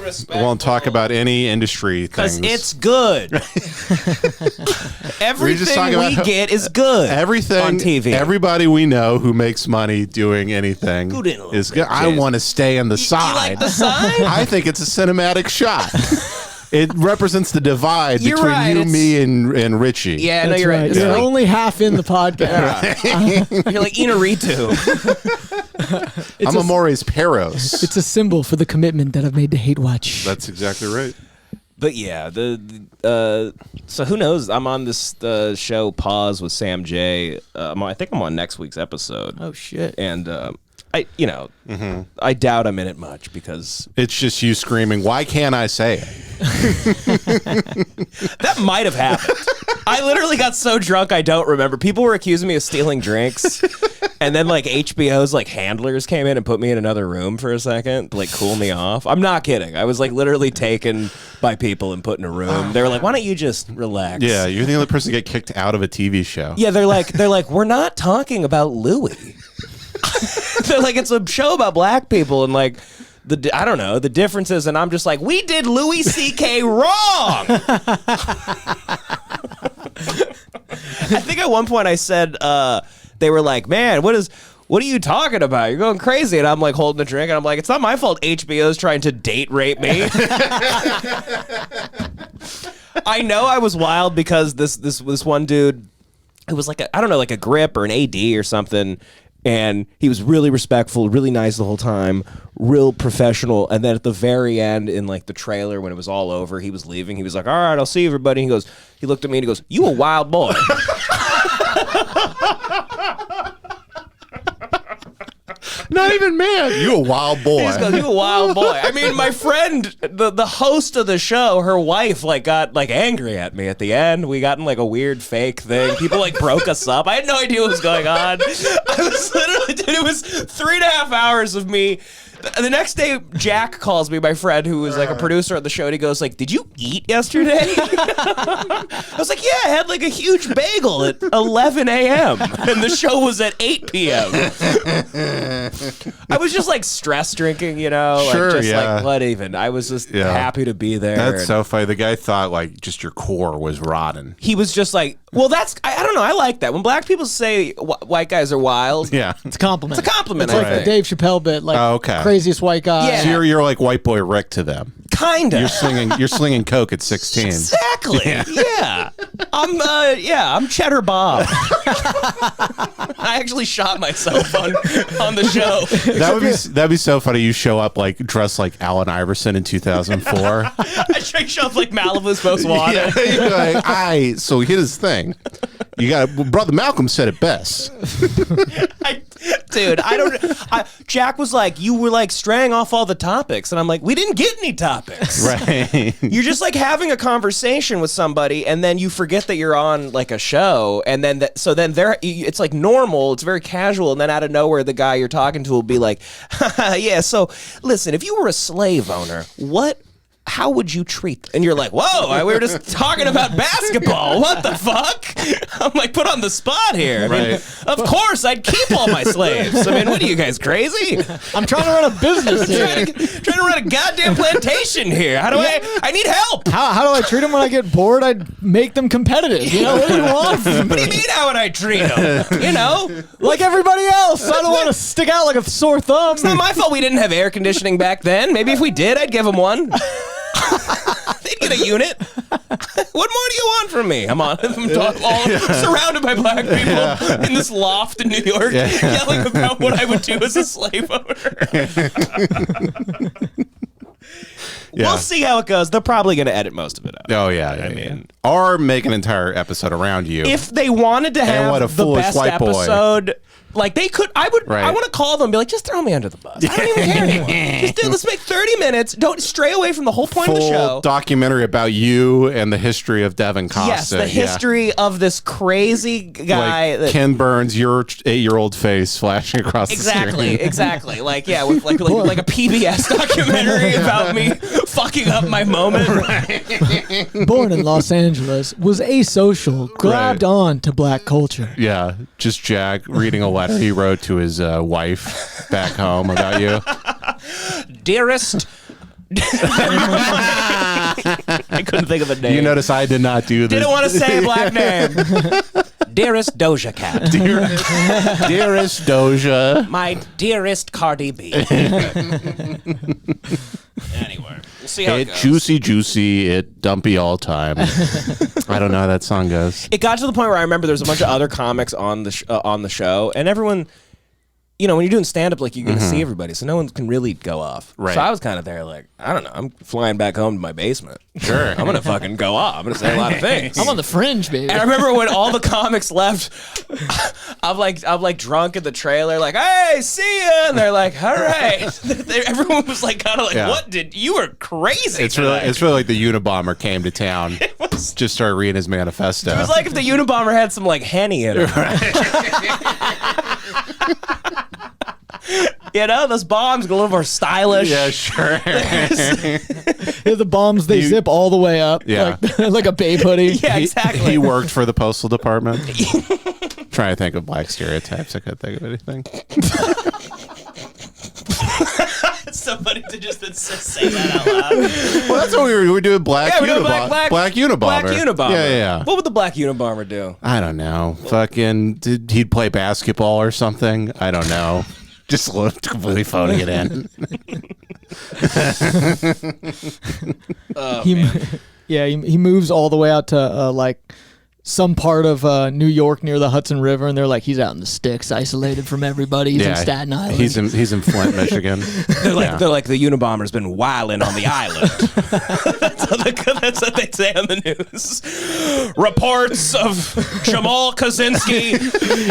We won't talk about any industry things. Because it's good. Everything we get is good. Everything on TV. Everybody we know who makes money doing anything is good. I want to stay on the side. You like the side? I think it's a cinematic shot. It represents the divide between you, me, and Richie. Yeah, That's you're right. You're only half in the podcast. You're like Inarritu. I'm Amores Perros. It's a symbol for the commitment that I've made to Hate Watch. That's exactly right. But yeah, so who knows? I'm on this show Pause with Sam J. I think I'm on next week's episode. Oh shit! And I doubt I'm in it much because it's just you screaming, "Why can't I say it?" That might have happened. I literally got so drunk I don't remember. People were accusing me of stealing drinks, and then like HBO's like handlers came in and put me in another room for a second to like cool me off. I'm not kidding. I was like literally taken by people and put in a room. They were like, "Why don't you just relax?" Yeah, you're the only person to get kicked out of a TV show. Yeah, they're like, "We're not talking about Louis." They're like, it's a show about black people and like I don't know the differences, and I'm just like, we did Louis C.K. wrong. I think at one point I said they were like, man, what are you talking about? You're going crazy. And I'm like holding a drink and I'm like, it's not my fault HBO's trying to date rape me. I know I was wild because this one dude, it was like I don't know, like a grip or an AD or something. And he was really respectful, really nice the whole time, real professional. And then at the very end, in like the trailer, when it was all over, he was leaving. He was like, "All right, I'll see everybody." He looked at me and he goes, "You a wild boy." Not even mad. You a wild boy. He just goes, "You a wild boy." I mean, my friend, the host of the show, her wife got angry at me at the end. We got in like a weird fake thing. People like broke us up. I had no idea what was going on. I was literally, dude, it was 3.5 hours of me. The next day, Jack calls me, my friend, who was like a producer on the show, and he goes like, "Did you eat yesterday?" I was like, "Yeah, I had like a huge bagel at 11 a.m. and the show was at 8 p.m. I was just like stress drinking, Sure, like just yeah. like what even. I was just happy to be there. That's so funny. The guy thought like just your core was rotten. He was just like, well, I don't know. I like that when black people say white guys are wild. Yeah, it's a compliment. It's a compliment. It's like the Dave Chappelle bit, like craziest white guy. Yeah. So you're like white boy Rick to them. Kinda. You're slinging coke at 16. Exactly. Yeah. I'm Cheddar Bob. I actually shot myself on the show. That'd be so funny. You show up like dressed like Allen Iverson in 2004. I show up like Malibu's Most Wanted. Yeah, like, so here's the thing. You got Brother Malcolm said it best. Jack was like, you were like straying off all the topics, and I'm like, we didn't get any topics. Right. You're just like having a conversation with somebody, and then you forget that you're on like a show, and then it's like normal, it's very casual, and then out of nowhere, the guy you're talking to will be like, yeah. So listen, if you were a slave owner, how would you treat them? And you're like, whoa, we were just talking about basketball. What the fuck? I'm like, put on the spot here. I mean, of course, I'd keep all my slaves. I mean, what are you guys, crazy? I'm trying to run a business here. trying to run a goddamn plantation here. How do I need help. How do I treat them when I get bored? I'd make them competitive. What do you want from me? What do you mean, how would I treat them? Like everybody else. I don't want to stick out like a sore thumb. It's not my fault we didn't have air conditioning back then. Maybe if we did, I'd give them one. They'd get a unit. What more do you want from me? I'm surrounded by black people in this loft in New York, yelling about what I would do as a slave owner. We'll see how it goes. They're probably going to edit most of it out. Oh yeah. Or make an entire episode around you. If they wanted to have the best episode. Like they could, I want to call them and be like, just throw me under the bus. I don't even care anymore. Let's make 30 minutes. Don't stray away from the whole point of the show. Full documentary about you and the history of Devan Costa. Yes, the history of this crazy guy. Like Ken Burns, your 8-year-old face flashing across the screen. Exactly. Like, yeah, with like a PBS documentary about me fucking up my moment. Right. Born in Los Angeles, was asocial, grabbed on to black culture. Yeah, just Jack reading a letter he wrote to his wife back home about you. Dearest I couldn't think of a name. You notice I did not do this. Didn't want to say a black name. Dearest Doja Cat. Dearest Doja. My dearest Cardi B. Anyway, we'll see how it goes. Juicy, it dumpy all time. I don't know how that song goes. It got to the point where I remember there's a bunch of other comics on the show, and everyone, you know, when you're doing stand-up, like, you're going to see everybody, so no one can really go off. Right. So I was kind of there like, I don't know, I'm flying back home to my basement. Sure. I'm going to fucking go off. I'm going to say a lot of things. I'm on the fringe, baby. And I remember when all the comics left, I'm like drunk in the trailer, like, hey, see ya. And they're like, all right. Everyone was like, kind of like, what you were crazy. It's really like the Unabomber came to town, just started reading his manifesto. It was like if the Unabomber had some like Henny in it. You know, those bombs get a little more stylish. Yeah, sure. The bombs, they zip all the way up. Yeah. Like a Babe hoodie. Yeah, exactly. He worked for the postal department. Trying to think of black stereotypes. I couldn't think of anything. It's so funny to just say that out loud. Well, that's what we were doing. Black Unabomber. Black Unabomber. Yeah. What would the Black Unabomber do? I don't know. Fucking, he'd play basketball or something. I don't know. Just completely phoning it in. He moves all the way out to like some part of New York near the Hudson River, and they're like, he's out in the sticks, isolated from everybody. He's in Staten Island. He's in Flint, Michigan. They're like the Unabomber's been wilding on the island. That's what they say on the news. Reports of Jamal Kaczynski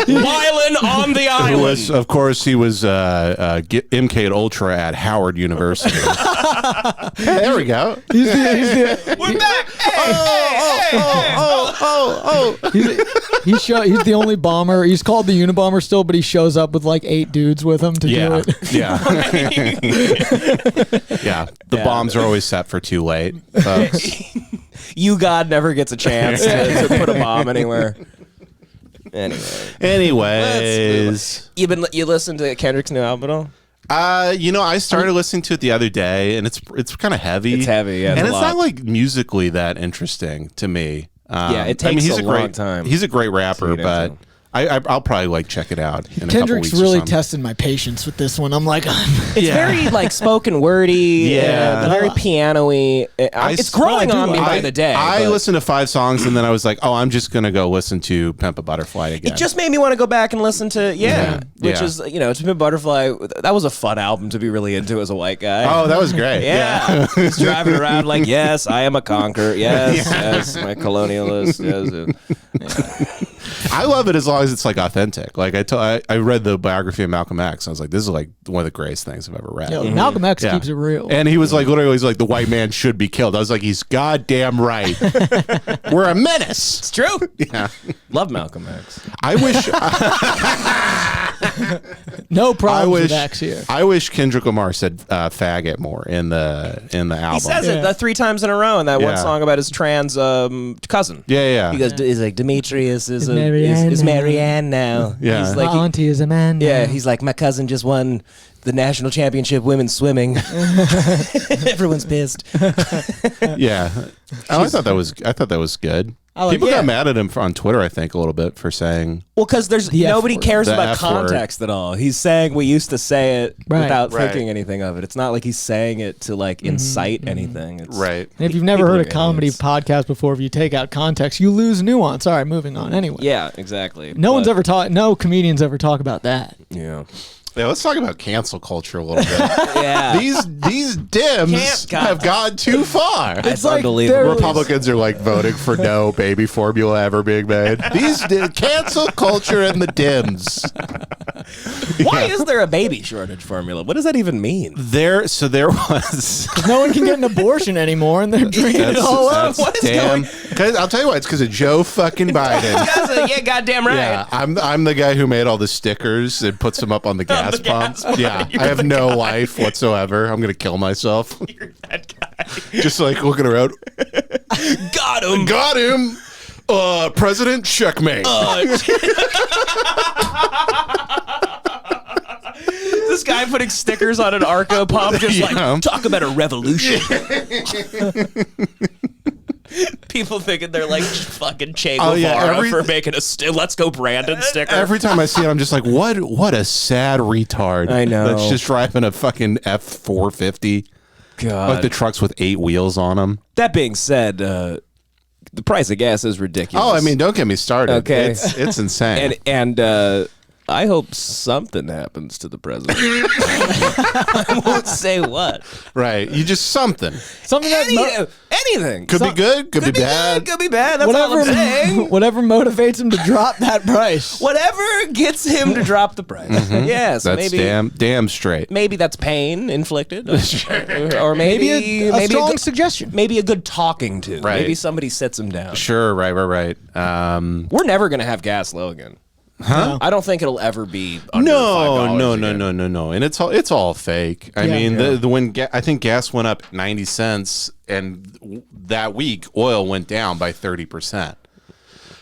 wilding on the island. Of course, he was MK Ultra at Howard University. Hey, there we go. We're back. He's the only bomber. He's called the Unabomber still, but he shows up with like 8 dudes with him to do it. Yeah. The bombs are always set for too late, folks. You God never gets a chance to put a bomb anywhere. Anyways, you listened to Kendrick's new album at all? I started listening to it the other day, and it's kind of heavy. It's heavy, yeah. And it's not like musically that interesting to me. It takes a long time. He's a great rapper, but I'll probably like check it out. In Kendrick's a couple weeks really tested my patience with this one. I'm like, it's very like spoken wordy, very piano-y. It's growing on me by the day. I listened to 5 songs and then I was like, oh, I'm just gonna go listen to Pimp a Butterfly again. It just made me want to go back and listen to which is to Pimp a Butterfly. That was a fun album to be really into as a white guy. Oh, that was great. Yeah, just driving around like, yes, I am a conqueror. Yes, my colonialist. Yes. I love it as long as it's like authentic. Like I read the biography of Malcolm X. I was like, this is like one of the greatest things I've ever read. Malcolm X keeps it real. And he was like, literally, he's like, the white man should be killed. I was like, he's goddamn right. We're a menace. It's true. Yeah. Love Malcolm X. I wish. No problem with X here. I wish Kendrick Lamar said faggot more in the album. He says it 3 times in a row in that one song about his trans cousin. Yeah. He goes, he's like, Demetrius is Marianne now. Yeah. He's like, my auntie is a man now. Yeah, he's like, my cousin just won the national championship women's swimming. Everyone's pissed. Yeah. I thought that was good. People got mad at him on Twitter, I think, a little bit for saying. Well, because nobody cares about context at all. He's saying we used to say it without thinking anything of it. It's not like he's saying it to like incite anything. It's, right. And if you've never heard a comedy podcast before, if you take out context, you lose nuance. All right, moving on. Anyway. Yeah, exactly. No comedians ever talk about that. Yeah. Yeah, let's talk about cancel culture a little bit. Yeah. These dims have gone too far. It's unbelievable. Republicans are like voting for no baby formula ever being made. Cancel culture and the dims. Why is there a baby shortage formula? What does that even mean? There was. No one can get an abortion anymore, and they're bringing it all up. What is going? I'll tell you what. It's because of Joe fucking Biden. Yeah, goddamn right. Yeah, I'm the guy who made all the stickers and puts them up on the gas pump. Yeah, I have no life whatsoever. I'm gonna kill myself. You're that guy. Just like looking around. Got him. President, checkmate. This guy putting stickers on an Arco pump, just like, talk about a revolution. People thinking they're like fucking Che Guevara for making a Let's Go Brandon sticker. Every time I see it, I'm just like, what a sad retard. I know. That's just driving a fucking F450. God. Like the trucks with 8 wheels on them. That being said, the price of gas is ridiculous. Oh, I mean, don't get me started. Okay. It's insane. And I hope something happens to the president. I won't say what. Right. You just something. Anything. Could be good. Could be bad. Could be bad. That's all I'm saying. Whatever motivates him to drop that price. Whatever gets him to drop the price. Yes. That's maybe, damn straight. Maybe that's pain inflicted. Or maybe a strong suggestion. Maybe a good talking to. Right. Maybe somebody sits him down. Sure. Right. We're never going to have gas low again. Huh? I don't think it'll ever be under $5 again. No. And it's all fake. I mean, I think gas went up 90 cents, and that week oil went down by 30%.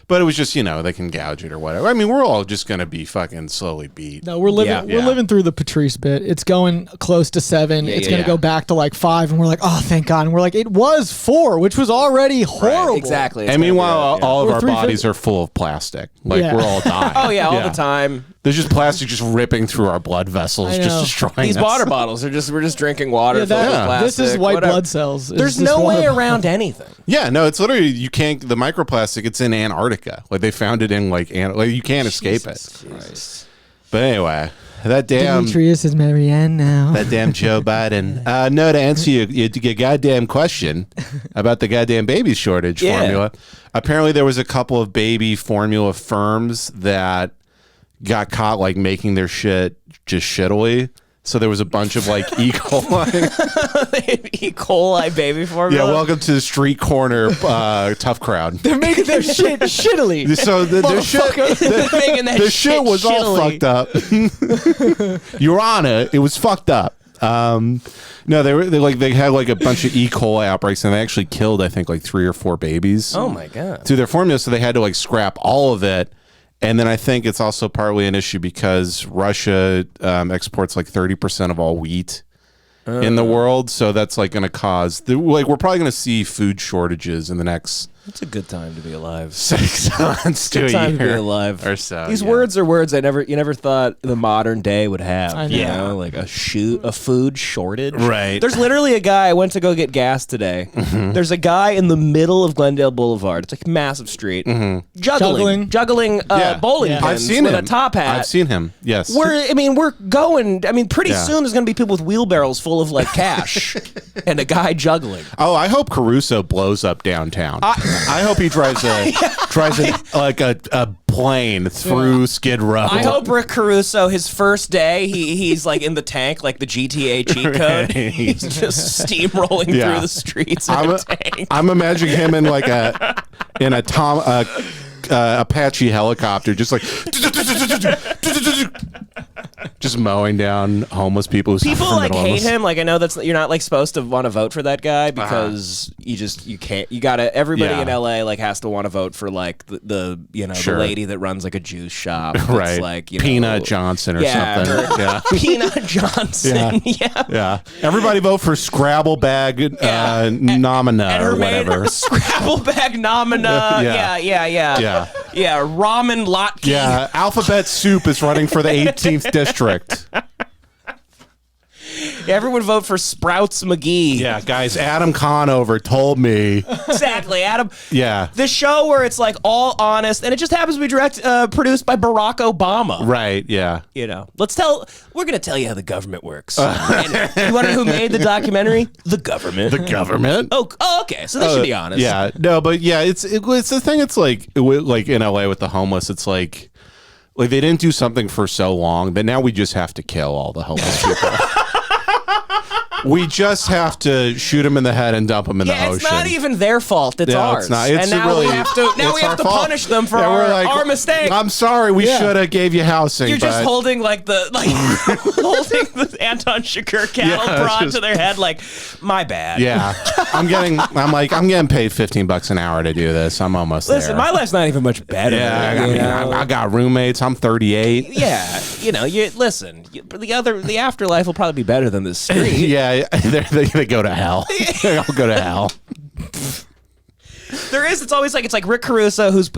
But it was just, they can gouge it or whatever. I mean, we're all just going to be fucking slowly beat. No, we're living through the Patrice bit. It's going close to 7. It's going to go back to like 5, and we're like, oh, thank God. And we're like, it was 4, which was already horrible. Right, exactly. And meanwhile, all of our bodies are full of plastic. Like, we're all dying. Oh, yeah, all the time. There's just plastic just ripping through our blood vessels, just destroying These us. water bottles we're just drinking water filled with plastic. This is white blood cells. There's no way around anything. Yeah, no, it's literally the microplastic. It's in Antarctica. Like they found it in like you can't escape it. Jesus. But anyway, that damn Demetrius is Marianne now. That damn Joe Biden. No, to answer your goddamn question about the goddamn baby shortage formula. Apparently, there was a couple of baby formula firms that got caught like making their shit just shittily. So there was a bunch of like E. coli. E. coli baby formula. Yeah, welcome to the street corner tough crowd. They're making their shit shittily. So their shit was all fucked up. Your Honor, it was fucked up. No, they had like a bunch of E. coli outbreaks, and they actually killed, I think, like 3 or 4 babies. Oh my God. Through their formula, so they had to like scrap all of it. And then I think it's also partly an issue because Russia exports like 30% of all wheat in the world. So that's like going to cause we're probably going to see food shortages in the next. It's a good time to be alive. 6 months to a time year to be alive or so. These words are words you never thought the modern day would have. I know. Like a food shortage. Right. There's literally a guy. I went to go get gas today. There's a guy in the middle of Glendale Boulevard. It's like a massive street. Juggling bowling pins I've seen with him. a top hat. I've seen him. Yes. We're going. Pretty soon there's going to be people with wheelbarrows full of like cash and a guy juggling. Oh, I hope Caruso blows up downtown. I hope he drives a plane through Skid Row. I hope Rick Caruso, his first day, he's like in the tank, like the GTA cheat code. He's just steamrolling through the streets in a tank. I'm imagining him in like Apache helicopter, just like just mowing down homeless people. People like hate him. Like I know you're not like supposed to want to vote for that guy because you can't. You gotta. Everybody in LA like has to want to vote for like the lady that runs like a juice shop. Right. Like Peanut Johnson or something. Yeah. Peanut Johnson. Yeah. Everybody vote for Scrabble Bag Nomina or whatever. Scrabble Bag Nomina. Yeah. Ramen Latke. Yeah. Alphabet Soup is running for the 18th district. Everyone vote for Sprouts McGee. Yeah, guys, Adam Conover told me. Exactly, Adam. Yeah. The show where it's like all honest, and it just happens to be produced by Barack Obama. Right, yeah. We're going to tell you how the government works. And you wonder who made the documentary? The government. The government? Oh, okay, so they should be honest. Yeah, no, but yeah, it's the thing, it's like in LA with the homeless, it's like they didn't do something for so long that now we just have to kill all the homeless people. We just have to shoot them in the head and dump them in the ocean. It's not even their fault. It's ours. It's not. It's and now really, we have to punish them for our mistake. I'm sorry. We should have gave you housing. You're just holding holding the Anton Shakur cattle prod to their head, like, my bad. Yeah. I'm getting paid $15 an hour to do this. I'm almost there. Listen, my life's not even much better. Yeah, I got roommates. I'm 38. Yeah, the afterlife will probably be better than this street. Yeah, they're gonna go to hell. I'll go to hell. It's always like, it's like Rick Caruso, his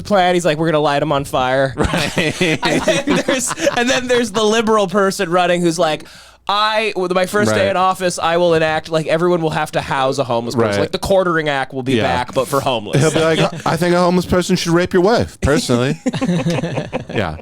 plan, he's like, we're gonna light him on fire. Right. and then there's the liberal person running who's like, with my first day in office, I will enact, like, everyone will have to house a homeless person. Right. Like, the quartering act will be back, but for homeless. He'll be like, I think a homeless person should rape your wife, personally. Yeah.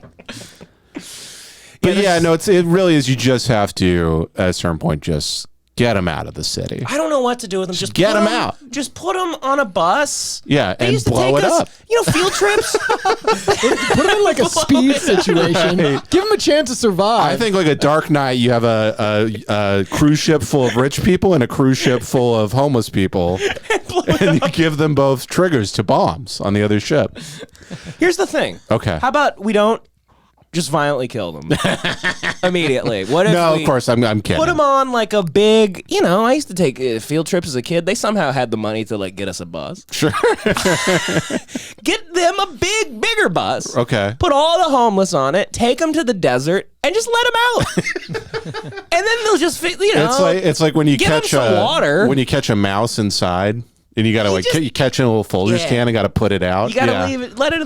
But yeah, no, it really is. You just have to, at a certain point, just get them out of the city. I don't know what to do with them. Just get them out. Just put them on a bus. Yeah, They and used to blow take it us, up. field trips. Put him in like a speed situation. Give him a chance to survive. I think like a Dark Knight, you have a cruise ship full of rich people and a cruise ship full of homeless people, and you give them both triggers to bombs on the other ship. Here's the thing. Okay. How about we don't just violently kill them immediately? What if No, of course, I'm kidding. put them on like a big, I used to take field trips as a kid. They somehow had the money to like get us a bus. Sure. Get them a bigger bus. Okay. Put all the homeless on it. Take them to the desert and just let them out. And then they'll just, It's like when you give 'em catch some water. when you catch a mouse inside. And you gotta you catch in a little Folgers can and gotta put it out. You gotta leave it, let it,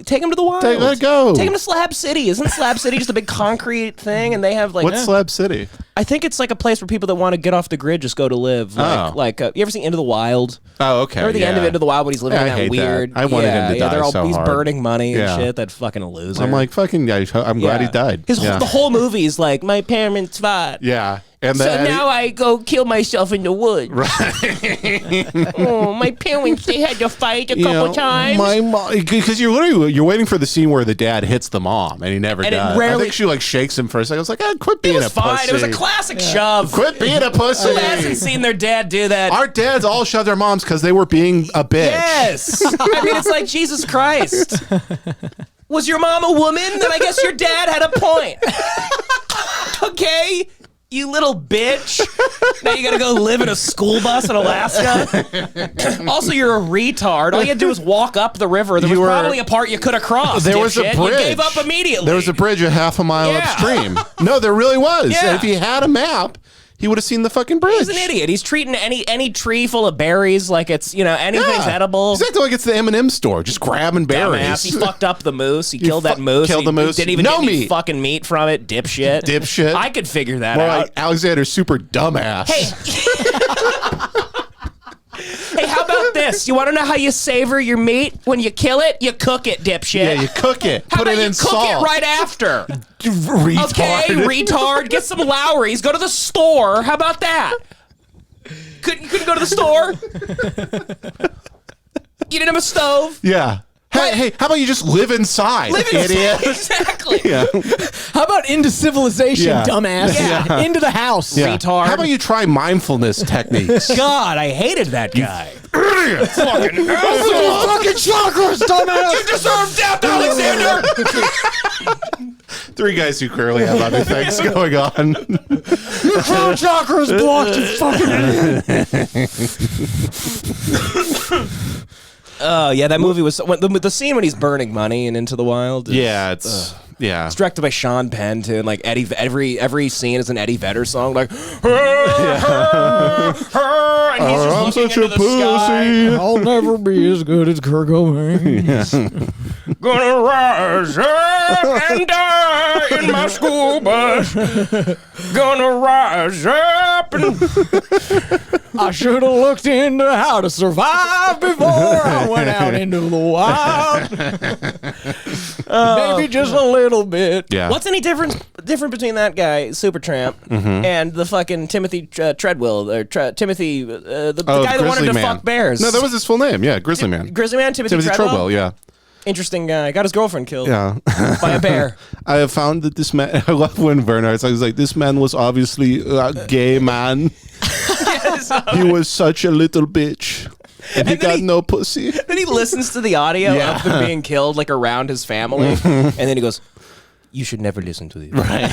take them to the wild. Let it go. Take them to Slab City. Isn't Slab City just a big concrete thing? And they have like What's Slab City? I think it's like a place where people that want to get off the grid just go to live. Like, you ever seen Into the Wild? Oh, okay. Or the end of Into the Wild when he's living in I that hate weird. that. I wanted him to die so he's hard. burning money and Yeah. shit. That fucking loser. I'm like, fucking guy. I'm glad he died. The whole movie is like, my parents fought. Yeah. And So now I go kill myself in the woods. Right. Oh, my parents, they had to fight a couple times. My mom, because you're waiting for the scene where the dad hits the mom and he never And it does. I rarely- think she like shakes him for a second. I was like, quit It being was a fine. pussy. It was a classic shove. Quit being a pussy. Who hasn't seen their dad do that? Our dads all shoved their moms because they were being a bitch. Yes. I mean, it's like, Jesus Christ. Was your mom a woman? Then I guess your dad had a point. Okay, you little bitch. Now you gotta go live in a school bus in Alaska. Also, you're a retard. All you had to do was walk up the river. There was probably a part you could have crossed. There was a dipshit. bridge. You gave up immediately. There was a bridge a half a mile Yeah. upstream. No, there really was. Yeah. And if he had a map, he would have seen the fucking bridge. He's an idiot. He's treating any tree full of berries like it's, anything's edible. He's acting like it's the M&M store, just grabbing berries. Dumbass. He fucked up the moose. He killed that moose. killed the moose. He didn't even No get any meat. fucking meat from it. Dipshit. Dipshit. I could figure that More out. like Alexander's super dumbass. Hey. Hey, how about this? You want to know how you savor your meat? When you kill it, you cook it, dipshit. Yeah, you cook it. How Put about it you in cook salt. it right after? Retard. Okay, retard. Get some Lowry's. Go to the store. How about that? You couldn't go to the store? You didn't have a stove? Yeah. Hey, how about you just live inside, Live inside. idiot? Exactly. Yeah. How about into civilization, Yeah. dumbass? Yeah. Into the house. Yeah. Retard. How about you try mindfulness techniques? God, I hated that guy. Fucking Fucking chakras, dumbass. You deserve death, Alexander! Three guys who clearly have other things going on. Your crown chakra is blocked, you fucking Oh, yeah, that movie was... the scene when he's burning money in Into the Wild. Yeah, it's It's directed by Sean Penn, too, and like every scene is an Eddie Vedder song, like... And he's just I'm looking such into a the sky. pussy. I'll never be as good as Kurt Cobain. Gonna rise up and die in my school bus. Gonna rise up and... I should have looked into how to survive before I went out into the wild. Maybe just a little bit. Yeah. What's any different between that guy, Supertramp, and the fucking Timothy Treadwell, or Timothy, the guy that wanted to Grizzly Man. fuck bears? No, that was his full name. Yeah, Grizzly Man. Grizzly Man, Timothy Treadwell, yeah. Interesting guy. Got his girlfriend killed Yeah. by a bear. I have found that this man, I love when Bernard's like, this man was obviously a gay man. He was such a little bitch. And he got no pussy. Then he listens to the audio of them being killed, like around his family, and then he goes, "You should never listen to these." Right.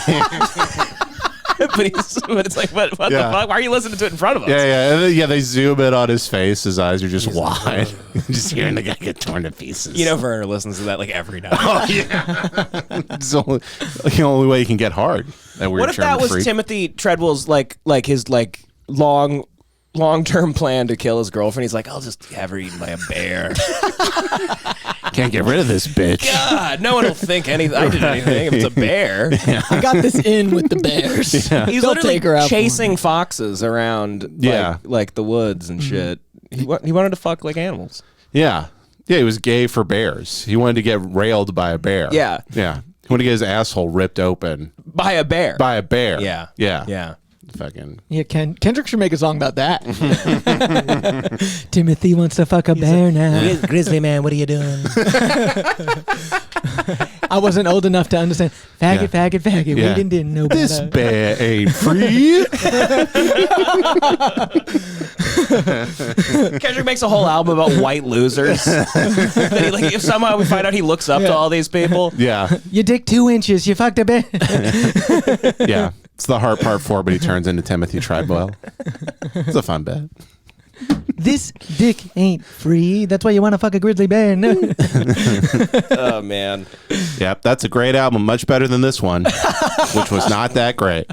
but it's like, what the fuck? Why are you listening to it in front of us? Yeah. They zoom in on his face. His eyes are just wide. Just hearing the guy get torn to pieces. You know, Werner listens to that like every night. Oh yeah. It's the only way you can get hard. That weird what if that was freak. Timothy Treadwell's like his long-term plan to kill his girlfriend? He's like, I'll just have her eaten by a bear. Can't get rid of this bitch. God, no one will think I did anything if it's a bear. I got this in with the bears. He's They'll literally take her out chasing foxes around like the woods and shit. He wanted to fuck like animals. Yeah. Yeah, he was gay for bears. He wanted to get railed by a bear. Yeah. Yeah. He wanted to get his asshole ripped open. By a bear. By a bear. Yeah. Yeah. Yeah. Fucking. Yeah, Kendrick should make a song about that. Timothy wants to fuck a bear now. Grizzly Man, what are you doing? I wasn't old enough to understand. Faggot. Yeah. We didn't know better. This bear ain't free. Kendrick makes a whole album about white losers. That if somehow we find out he looks up to all these people. Yeah. Your dick 2 inches. You fucked a bear. Yeah. It's the hard part 4, but he turns into Timothy Treadwell. It's a fun bit. This dick ain't free. That's why you want to fuck a grizzly bear. No. Oh, man. Yep, that's a great album. Much better than this one, which was not that great.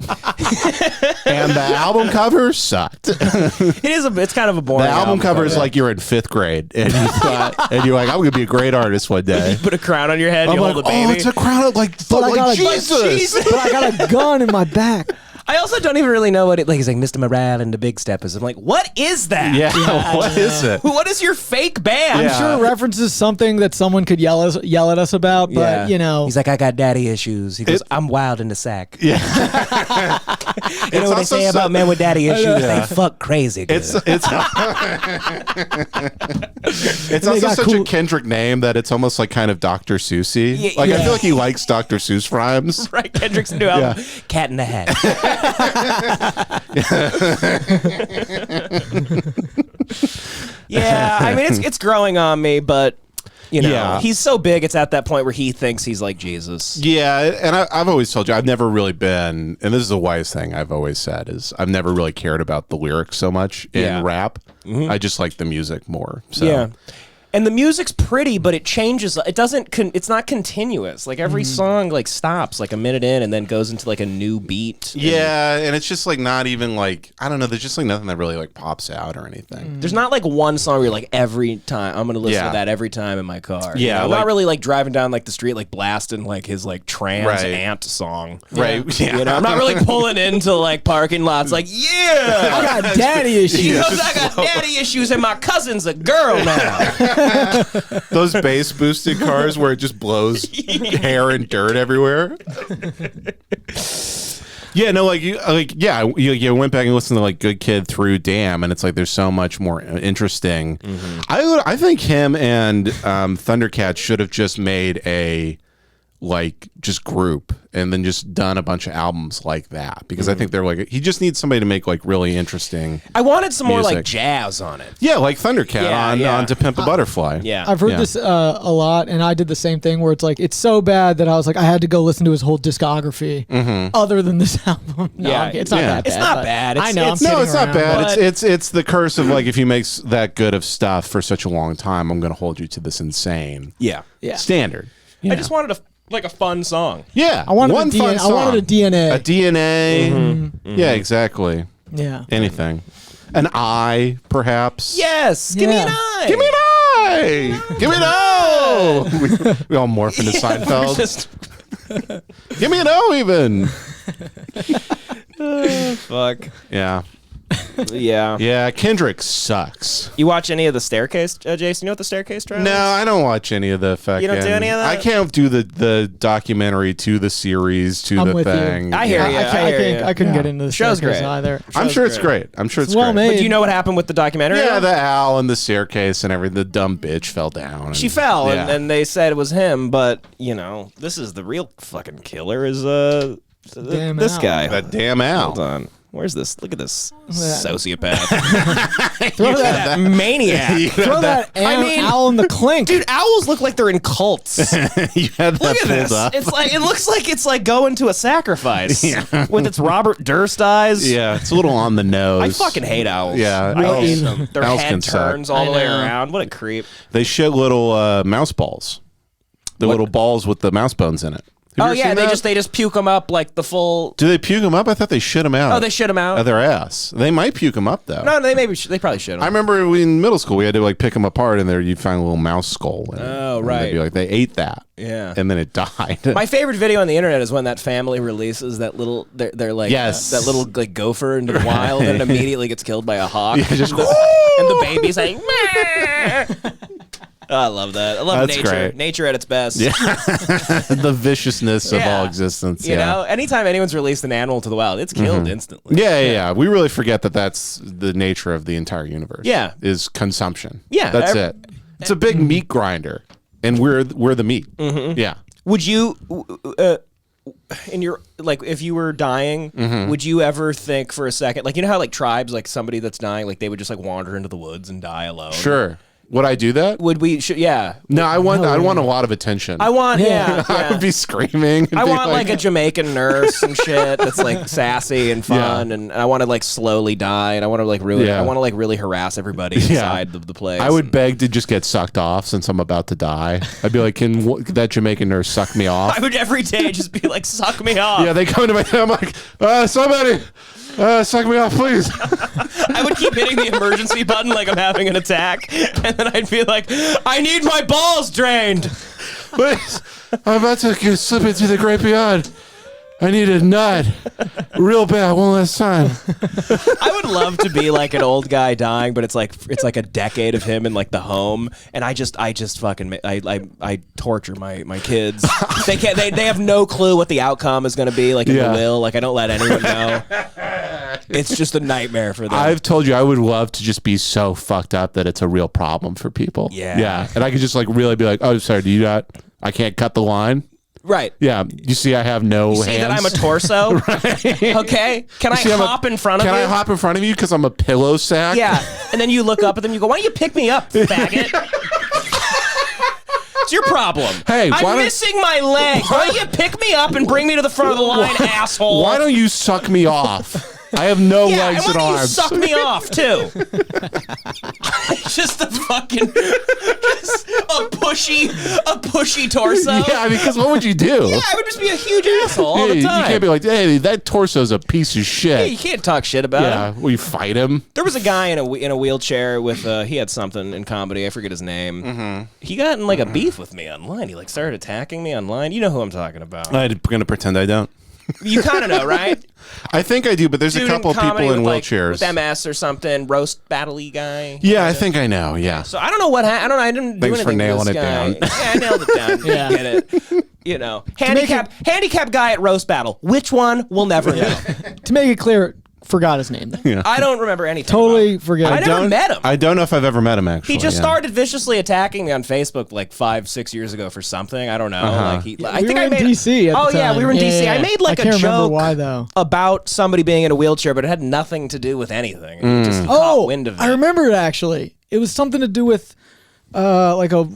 And the album cover sucked. It's kind of a boring The album cover is like you're in 5th grade, and you thought, and you're like, I'm going to be a great artist one day. You put a crown on your head, I'm you like, hold a baby. oh, it's a crown of like Jesus. But I got a gun in my back. I also don't even really know what it like. He's like Mr. Morale and the Big Steppers. I'm like, what is that? Yeah, what is it? What is your fake band? I'm sure it references something that someone could yell at us about, but you know. He's like, I got daddy issues. He goes, I'm wild in the sack. Yeah. You know what they say about men with daddy issues? They fuck crazy good. It's also such a Kendrick name that it's almost like kind of Dr. Seussy. Yeah, I feel like he likes Dr. Seuss rhymes. Right, Kendrick's new album, Cat in the Hat. Yeah, I mean it's growing on me, but you know, he's so big. It's at that point where he thinks he's like Jesus. Yeah, and I've always told you I've never really been, and this is a wise thing I've always said is I've never really cared about the lyrics so much in rap. I just like the music more. So. Yeah. And the music's pretty, but it changes. It doesn't. It's not continuous. Like every song, like stops like a minute in, and then goes into like a new beat. Yeah, and it's just like not even like I don't know. There's just like nothing that really like pops out or anything. There's not like one song where you're like every time I'm gonna listen to that every time in my car. Yeah, you know? I'm like, not really like driving down like the street like blasting like his like trans aunt song. Right. Yeah. You know, I'm not really pulling into like parking lots like I got daddy issues. He goes, I got daddy issues, and my cousin's a girl now. Those bass boosted cars where it just blows hair and dirt everywhere. Yeah, no, you went back and listened to like Good Kid through Damn, and it's like there's so much more interesting. I think him and Thundercat should have just made a just group and then just done a bunch of albums like that because I think they're like he just needs somebody to make like really interesting. I wanted some music. more like jazz on it. Yeah, like Thundercat on To Pimp a Butterfly. Yeah, I've heard this a lot, and I did the same thing where it's like it's so bad that I was like I had to go listen to his whole discography other than this album. No, it's not that bad. It's not bad. I know. It's not bad. It's the curse of like if he makes that good of stuff for such a long time, I'm going to hold you to this insane standard. I just wanted a fun song. Yeah, I wanted one fun song. I wanted a DNA. A DNA. Yeah, exactly. Yeah. Anything. An eye, perhaps. Yes. Give me an eye. Give me an eye. Give me an O. We all morph into Seinfeld. Give me an O even. Fuck. Yeah. Yeah. Yeah, Kendrick sucks. You watch any of the Staircase, Jace? You know what the Staircase trial is? No, I don't watch any of the fucking... You don't do any of that? I can't do the documentary to the series to I'm the with thing. you. I hear you. I couldn't get into the Show's Staircase great. either. I'm sure it's great. I'm sure it's well great. made. But do you know what happened with the documentary? Yeah, the owl and the staircase and everything. The dumb bitch fell down. And, She fell, yeah. and they said it was him, but, you know, this is the real fucking killer is Damn this owl. guy. That damn owl. Hold on. Where's this? Look at this sociopath. Throw that maniac. Throw that owl in the clink. Dude, owls look like they're in cults. You had that Look at pulled this. up. It looks like it's like going to a sacrifice with its Robert Durst eyes. Yeah, it's a little on the nose. I fucking hate owls. Yeah, I owls- hate them. Their owls head can suck. turns all the way around. What a creep. They shit little mouse balls. The little balls with the mouse bones in it. Have you ever seen that? they just puke them up like the full. Do they puke them up? I thought they shit them out. Oh, they shit them out. Of their ass. They might puke them up though. No, they probably shit them. I remember in middle school we had to like pick them apart, and there you'd find a little mouse skull. Oh, and right. they'd be like they ate that. Yeah. And then it died. My favorite video on the internet is when that family releases that little, they're like, Yes. that little like gopher into the wild and it immediately gets killed by a hawk. Yeah, just and the baby's like, meh. Oh, I love that. I love That's nature. great. Nature at its best. Yeah. The viciousness of Yeah. all existence. You know, anytime anyone's released an animal to the wild, it's killed instantly. Yeah. We really forget that that's the nature of the entire universe. Yeah. Is consumption. Yeah. That's it. It's a big meat grinder, and we're the meat. Yeah. Would you, in your, like, if you were dying, would you ever think for a second, like, you know how, like, tribes, like, somebody that's dying, like, they would just, like, wander into the woods and die alone? Sure. Would I do that? Would we, yeah. No, I want a lot of attention. I want, yeah. I would be screaming. And I be want like a Jamaican nurse and shit that's like sassy and fun, and I want to like slowly die, and I want to like really, I want to like really harass everybody inside the place. I would beg to just get sucked off since I'm about to die. I'd be like, can that Jamaican nurse suck me off? I would every day just be like, suck me off. Yeah, they come to my. I'm like, somebody. Suck me off, please. I would keep hitting the emergency button like I'm having an attack, and then I'd be like, I need my balls drained. Please, I'm about to slip into the great beyond. I need a nut real bad one last time. I would love to be like an old guy dying, but it's like a decade of him in like the home, and I just fucking I torture my kids. They have no clue what the outcome is going to be like in the will. Like I don't let anyone know. It's just a nightmare for them. I've told you I would love to just be so fucked up that it's a real problem for people. Yeah, and I could just like really be like, oh, sorry, do you not? I can't cut the line. Right. Yeah. You see, I have no hands. See that I'm a torso? Right. Okay. Can I hop in front of you? Can I hop in front of you because I'm a pillow sack? Yeah. And then you look up at them and you go, why don't you pick me up, faggot? It's your problem. Hey, I'm missing my leg. Why don't you pick me up and bring me to the front of the line, asshole? Why don't you suck me off? I have no legs and arms. You suck me off too. Just a fucking, just a pushy torso. Yeah, because what would you do? Yeah, I would just be a huge asshole all the time. You can't be like, hey, that torso's a piece of shit. Yeah, you can't talk shit about him. Yeah, will you fight him? There was a guy in a wheelchair with he had something in comedy. I forget his name. He got in like a beef with me online. He like started attacking me online. You know who I'm talking about. I'm gonna pretend I don't. You kind of know, right? I think I do, but there's a couple of people in wheelchairs. Like, with MS or something, roast battle-y guy. Yeah, I think I know, yeah. So I don't know what happened. I didn't do anything for nailing to this it guy. down. Yeah, I nailed it down. Yeah. You get it. You know, handicap guy at roast battle. Which one? We'll never know. To make it clear, forgot his name. I don't remember anything. Totally forget. I never met him. I don't know if I've ever met him, actually. He just started viciously attacking me on Facebook like 5-6 years ago for something. I don't know. Like I think I made DC. At the time. yeah, we were in DC. Yeah. I made like I can't a remember joke why, though. about somebody being in a wheelchair, but it had nothing to do with anything. He just caught wind of it. I remember it actually. It was something to do with like a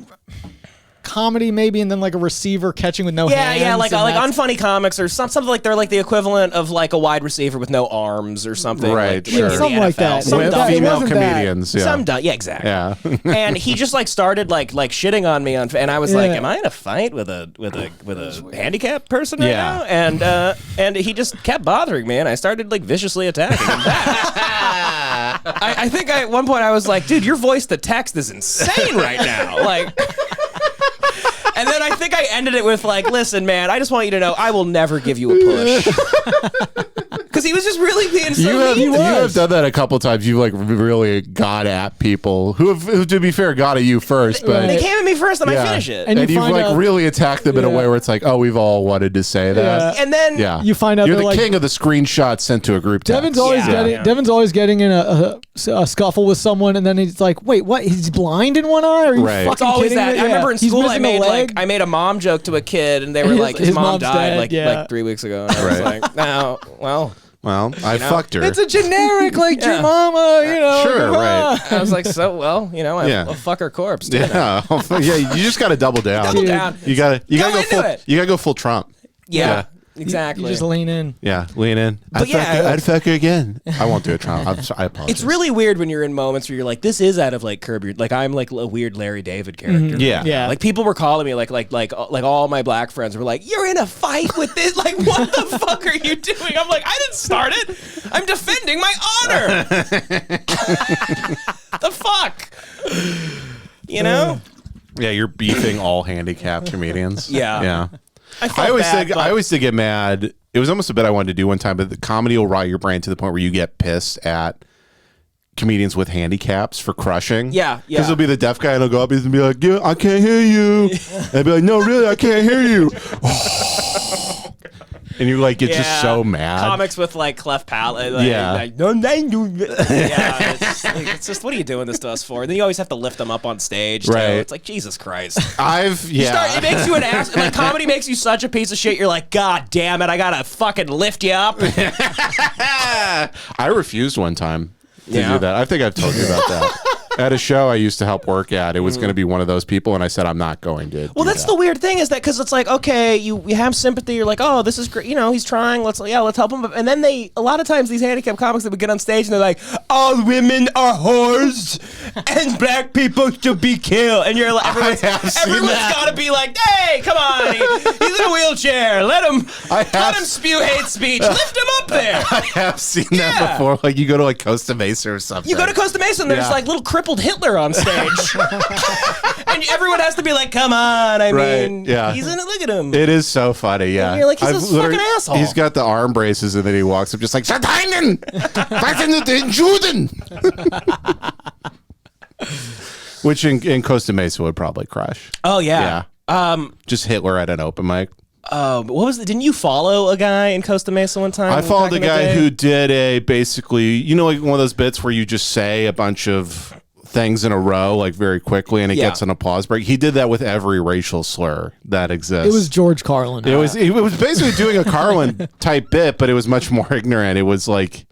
comedy maybe, and then like a receiver catching with no hands. Yeah, like Unfunny Comics or something like they're like the equivalent of like a wide receiver with no arms or something. Right, like, sure. in the Something like NFL. that. Some With dumb- female wasn't that. comedians, yeah. Some dumb, yeah, exactly. Yeah. And he just like started like shitting on me and I was like, Yeah. am I in a fight with a handicapped person right Yeah. now? And he just kept bothering me, and I started like viciously attacking him back. I think at one point I was like, dude, your voice to text is insane right now. Like. And then I think I ended it with like, listen, man, I just want you to know I will never give you a push. Because he was just really being so mean. You have done that a couple times. You like really got at people who, to be fair, got at you first. But They came at me first, and I finish it. And and you you've find like out- really attacked them in a way where it's like, oh, we've all wanted to say that. And then Yeah, You find out you're they're the like- king of the screenshot sent to a group text. Devin's always getting in a scuffle with someone, and then he's like, "Wait, what? He's blind in one eye? Are you Right. fucking it's always kidding that. me?" I remember in He's school I missing a leg. made a mom joke to a kid, and they were like, his mom mom's died dead, like 3 weeks ago, and I was Right. like, no, well, Well, I fucked her. It's a generic, like your mama, Sure, right. I was like, so, well, I'll fuck her corpse. Yeah, yeah. You just got to double down. Double down. You got to go full. It. You got to go full Trump. Yeah. Exactly. You just lean in. Yeah, lean in. But I'd fuck her again. I won't do it, Trump. I apologize. It's really weird when you're in moments where you're like, this is out of like Curb Your, like I'm like a weird Larry David character. Yeah. Like people were calling me like all my black friends were like, you're in a fight with this. Like, what the fuck are you doing? I'm like, I didn't start it. I'm defending my honor. The fuck? You know? Yeah, you're beefing all handicapped comedians. Yeah. I always did get mad. It was almost a bit I wanted to do one time, but the comedy will rot your brain to the point where you get pissed at comedians with handicaps for crushing. Yeah. Because he'll be the deaf guy and he'll go up and be like, yeah, I can't hear you. And I'll be like, no, really, I can't hear you. And you like get just so mad. Comics with like cleft palate. Like, it's just what are you doing this to us for? And then you always have to lift them up on stage. Too. Right. It's like Jesus Christ. It makes you an ass. Like comedy makes you such a piece of shit. You're like, God damn it, I gotta fucking lift you up. I refused one time to do that. I think I've told you about that. At a show I used to help work at, it was going to be one of those people, and I said, I'm not going to. Well, that's the weird thing is that because it's like, okay, you have sympathy. You're like, oh, this is great. He's trying. Let's help him. And then a lot of times these handicapped comics that would get on stage and they're like, all women are whores and black people should be killed. And you're like, everyone's got to be like, hey, come on. He's in a wheelchair. Let him spew hate speech. Lift him up there. I have seen that before. Like you go to like Costa Mesa or something. You go to Costa Mesa and there's like little crippled Hitler on stage. And everyone has to be like, come on. I mean, he's in it. Look at him. It is so funny, yeah. And you're like, he's a fucking asshole. He's got the arm braces and then he walks up just like, Verteidigen! Verteidigen den Juden! Which in Costa Mesa would probably crush. Oh, yeah. Just Hitler at an open mic. What was it? Didn't you follow a guy in Costa Mesa one time? I followed a guy who did basically, like one of those bits where you just say a bunch of things in a row, like very quickly, and it gets an applause break. He did that with every racial slur that exists. It was George Carlin. It was basically doing a Carlin type bit, but it was much more ignorant. It was like,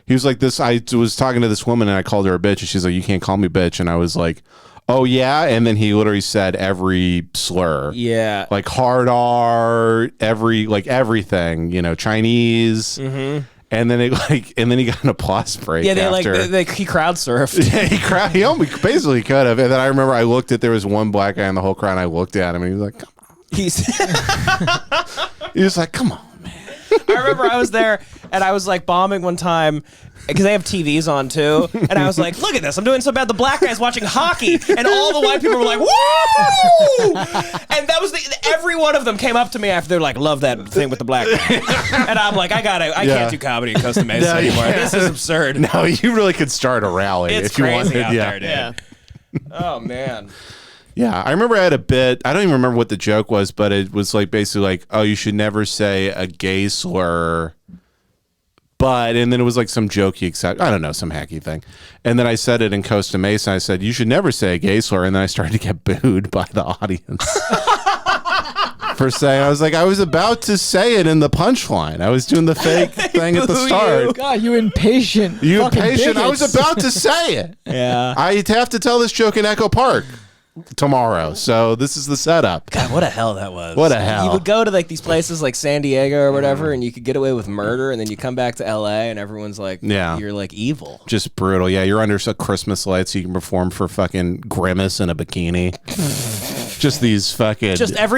he was like this. I was talking to this woman and I called her a bitch, and she's like, you can't call me bitch. And I was like, oh yeah, and then he literally said every slur. Yeah. Like hard R, everything, Chinese. Mm-hmm. And then he got an applause break. Yeah, after. he crowd surfed. Yeah, he almost basically could have. And then I remember there was one black guy in the whole crowd, and I looked at him and he was like, come on. He was like, come on, man. I remember I was there and I was like bombing one time because they have TVs on too, and I was like, look at this, I'm doing so bad. The black guy's watching hockey, and all the white people were like, woo! And that was every one of them came up to me after they're like, love that thing with the black guy. And I'm like, I can't do comedy in Costa Mesa anymore. This is absurd. No, you really could start a rally if you wanted. Out there, dude. Yeah. Oh man. Yeah, I remember I had a bit. I don't even remember what the joke was, but it was like basically like, oh, you should never say a gay slur. And then it was like some jokey, I don't know, some hacky thing. And then I said it in Costa Mesa. I said, you should never say a gay slur. And then I started to get booed by the audience for saying, I was like, I was about to say it in the punchline. I was doing the fake thing at the start. God, you impatient. I was about to say it. Yeah. I have to tell this joke in Echo Park tomorrow, so this is the setup. God, what a hell that was. What a hell. You would go to like these places like San Diego or whatever, and you could get away with murder, and then you come back to LA and everyone's like, you're like evil. Just brutal. Yeah, you're under Christmas lights so you can perform for fucking Grimace in a bikini. Just these fucking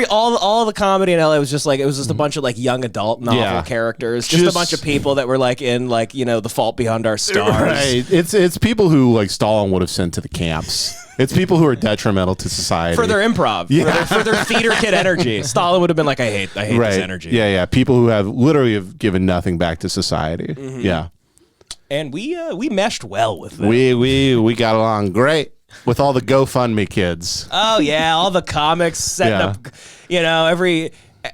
all the comedy in LA was just like, it was just a bunch of like young adult novel characters, just a bunch of people that were like in like, The Fault Beyond Our Stars. Right. It's people who like Stalin would have sent to the camps. It's people who are detrimental to society. For their improv, for their theater kid energy. Stalin would have been like, I hate this energy. Yeah. People who have given nothing back to society. Mm-hmm. Yeah. And we meshed well with them. We got along great with all the GoFundMe kids. Oh yeah, all the comics setting up,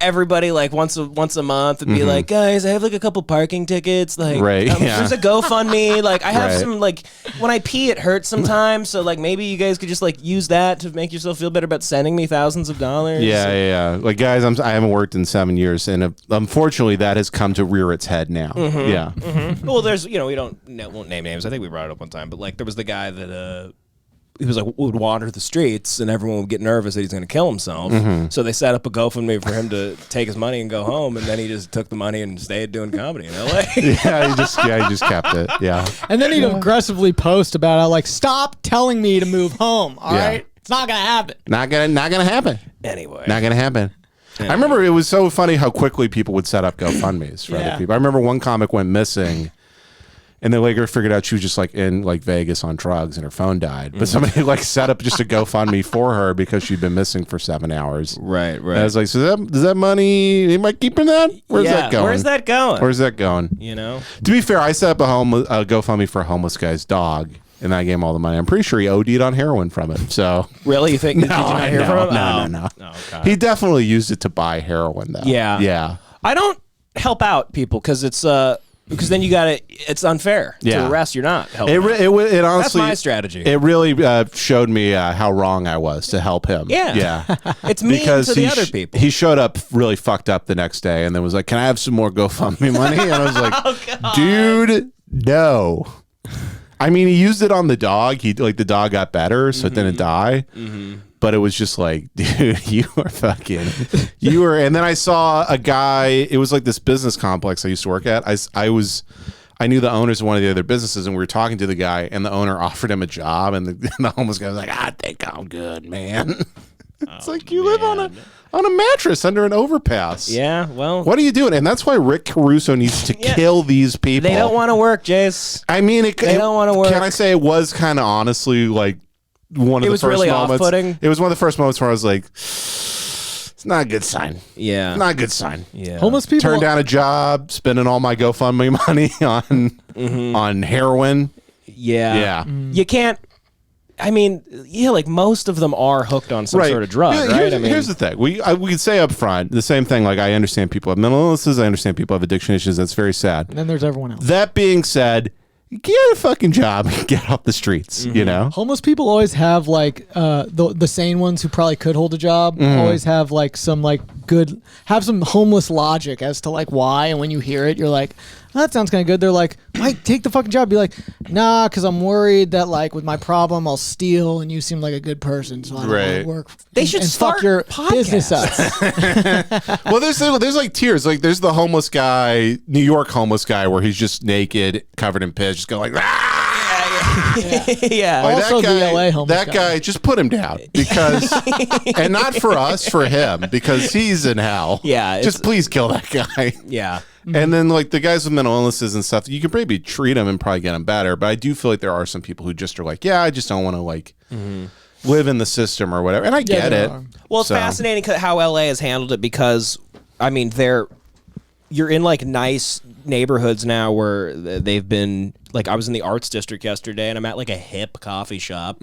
everybody like once a month would be like, guys, I have like a couple parking tickets. Like, there's a GoFundMe. Like, I have some like when I pee, it hurts sometimes. So like maybe you guys could just like use that to make yourself feel better about sending me thousands of dollars. Yeah. Like, guys, I haven't worked in 7 years, and unfortunately, that has come to rear its head now. Yeah. Well, there's we won't name names. I think we brought it up one time, but like there was the guy that he was like would wander the streets, and everyone would get nervous that he's going to kill himself. So they set up a GoFundMe for him to take his money and go home, and then he just took the money and stayed doing comedy in LA. He just kept it. Yeah. And then he'd aggressively post about it, like, stop telling me to move home. All right, it's not gonna happen. Not gonna happen. Anyway, not gonna happen. I remember it was so funny how quickly people would set up GoFundMes for other people. I remember one comic went missing, and then later figured out she was just like in like Vegas on drugs and her phone died. But somebody like set up just a GoFundMe for her because she'd been missing for 7 hours. Right. And I was like, so does that money, am I keeping that? Where's that going? Where's that going? You know? To be fair, I set up a GoFundMe for a homeless guy's dog, and I gave him all the money. I'm pretty sure he OD'd on heroin from it. So really, you think? No, did you not hear from him? No. Oh, he definitely used it to buy heroin, though. Yeah. I don't help out people because because then it's unfair to arrest. You're not helping. It honestly, that's my strategy. It really showed me how wrong I was to help him. Yeah. It's mean because to the other people. He showed up really fucked up the next day, and then was like, "Can I have some more GoFundMe money?" And I was like, "Dude, no." I mean, he used it on the dog. The dog got better, so it didn't die. But it was just like, dude, you were. And then I saw a guy. It was like this business complex I used to work at. I knew the owners of one of the other businesses, and we were talking to the guy, and the owner offered him a job, and the homeless guy was like, "I think I'm good, man." It's like you live on a mattress under an overpass. Yeah, well, what are you doing? And that's why Rick Caruso needs to kill these people. They don't want to work, Jace. I mean, they don't want to work. Can I say it was kind of honestly like one of the first really moments? Off-putting. It was one of the first moments where I was like, it's not a good sign. Yeah, not a good sign. Yeah, homeless people turned down a job, spending all my GoFundMe money on heroin. Yeah. You can't. I mean, like most of them are hooked on some sort of drug, right? Here's the thing. We could say up front the same thing. Like, I understand people have mental illnesses. I understand people have addiction issues. That's very sad. And then there's everyone else. That being said, get a fucking job and get off the streets, you know? Homeless people always have, like, the sane ones who probably could hold a job always have, like, some, like, have some homeless logic as to, like, why. And when you hear it, you're like, oh, that sounds kind of good. They're like, Mike, take the fucking job. Be like, nah, because I'm worried that, like, with my problem, I'll steal, and you seem like a good person, so I don't want to work. They should start fuck your podcasts. business up. Well, there's like tiers. Like, there's the homeless guy, New York homeless guy, where he's just naked, covered in piss, just going like, yeah. Like also, that guy, the LA homeless that guy, just put him down because, and not for us, for him, because he's in hell. Yeah, just please kill that guy. Yeah. And then, like, the guys with mental illnesses and stuff, you can maybe treat them and probably get them better. But I do feel like there are some people who just are like, yeah, I just don't want to, like, live in the system or whatever. And I get it. Well, it's fascinating how LA has handled it because, I mean, you're in, like, nice neighborhoods now where they've been, like, I was in the arts district yesterday, and I'm at, like, a hip coffee shop,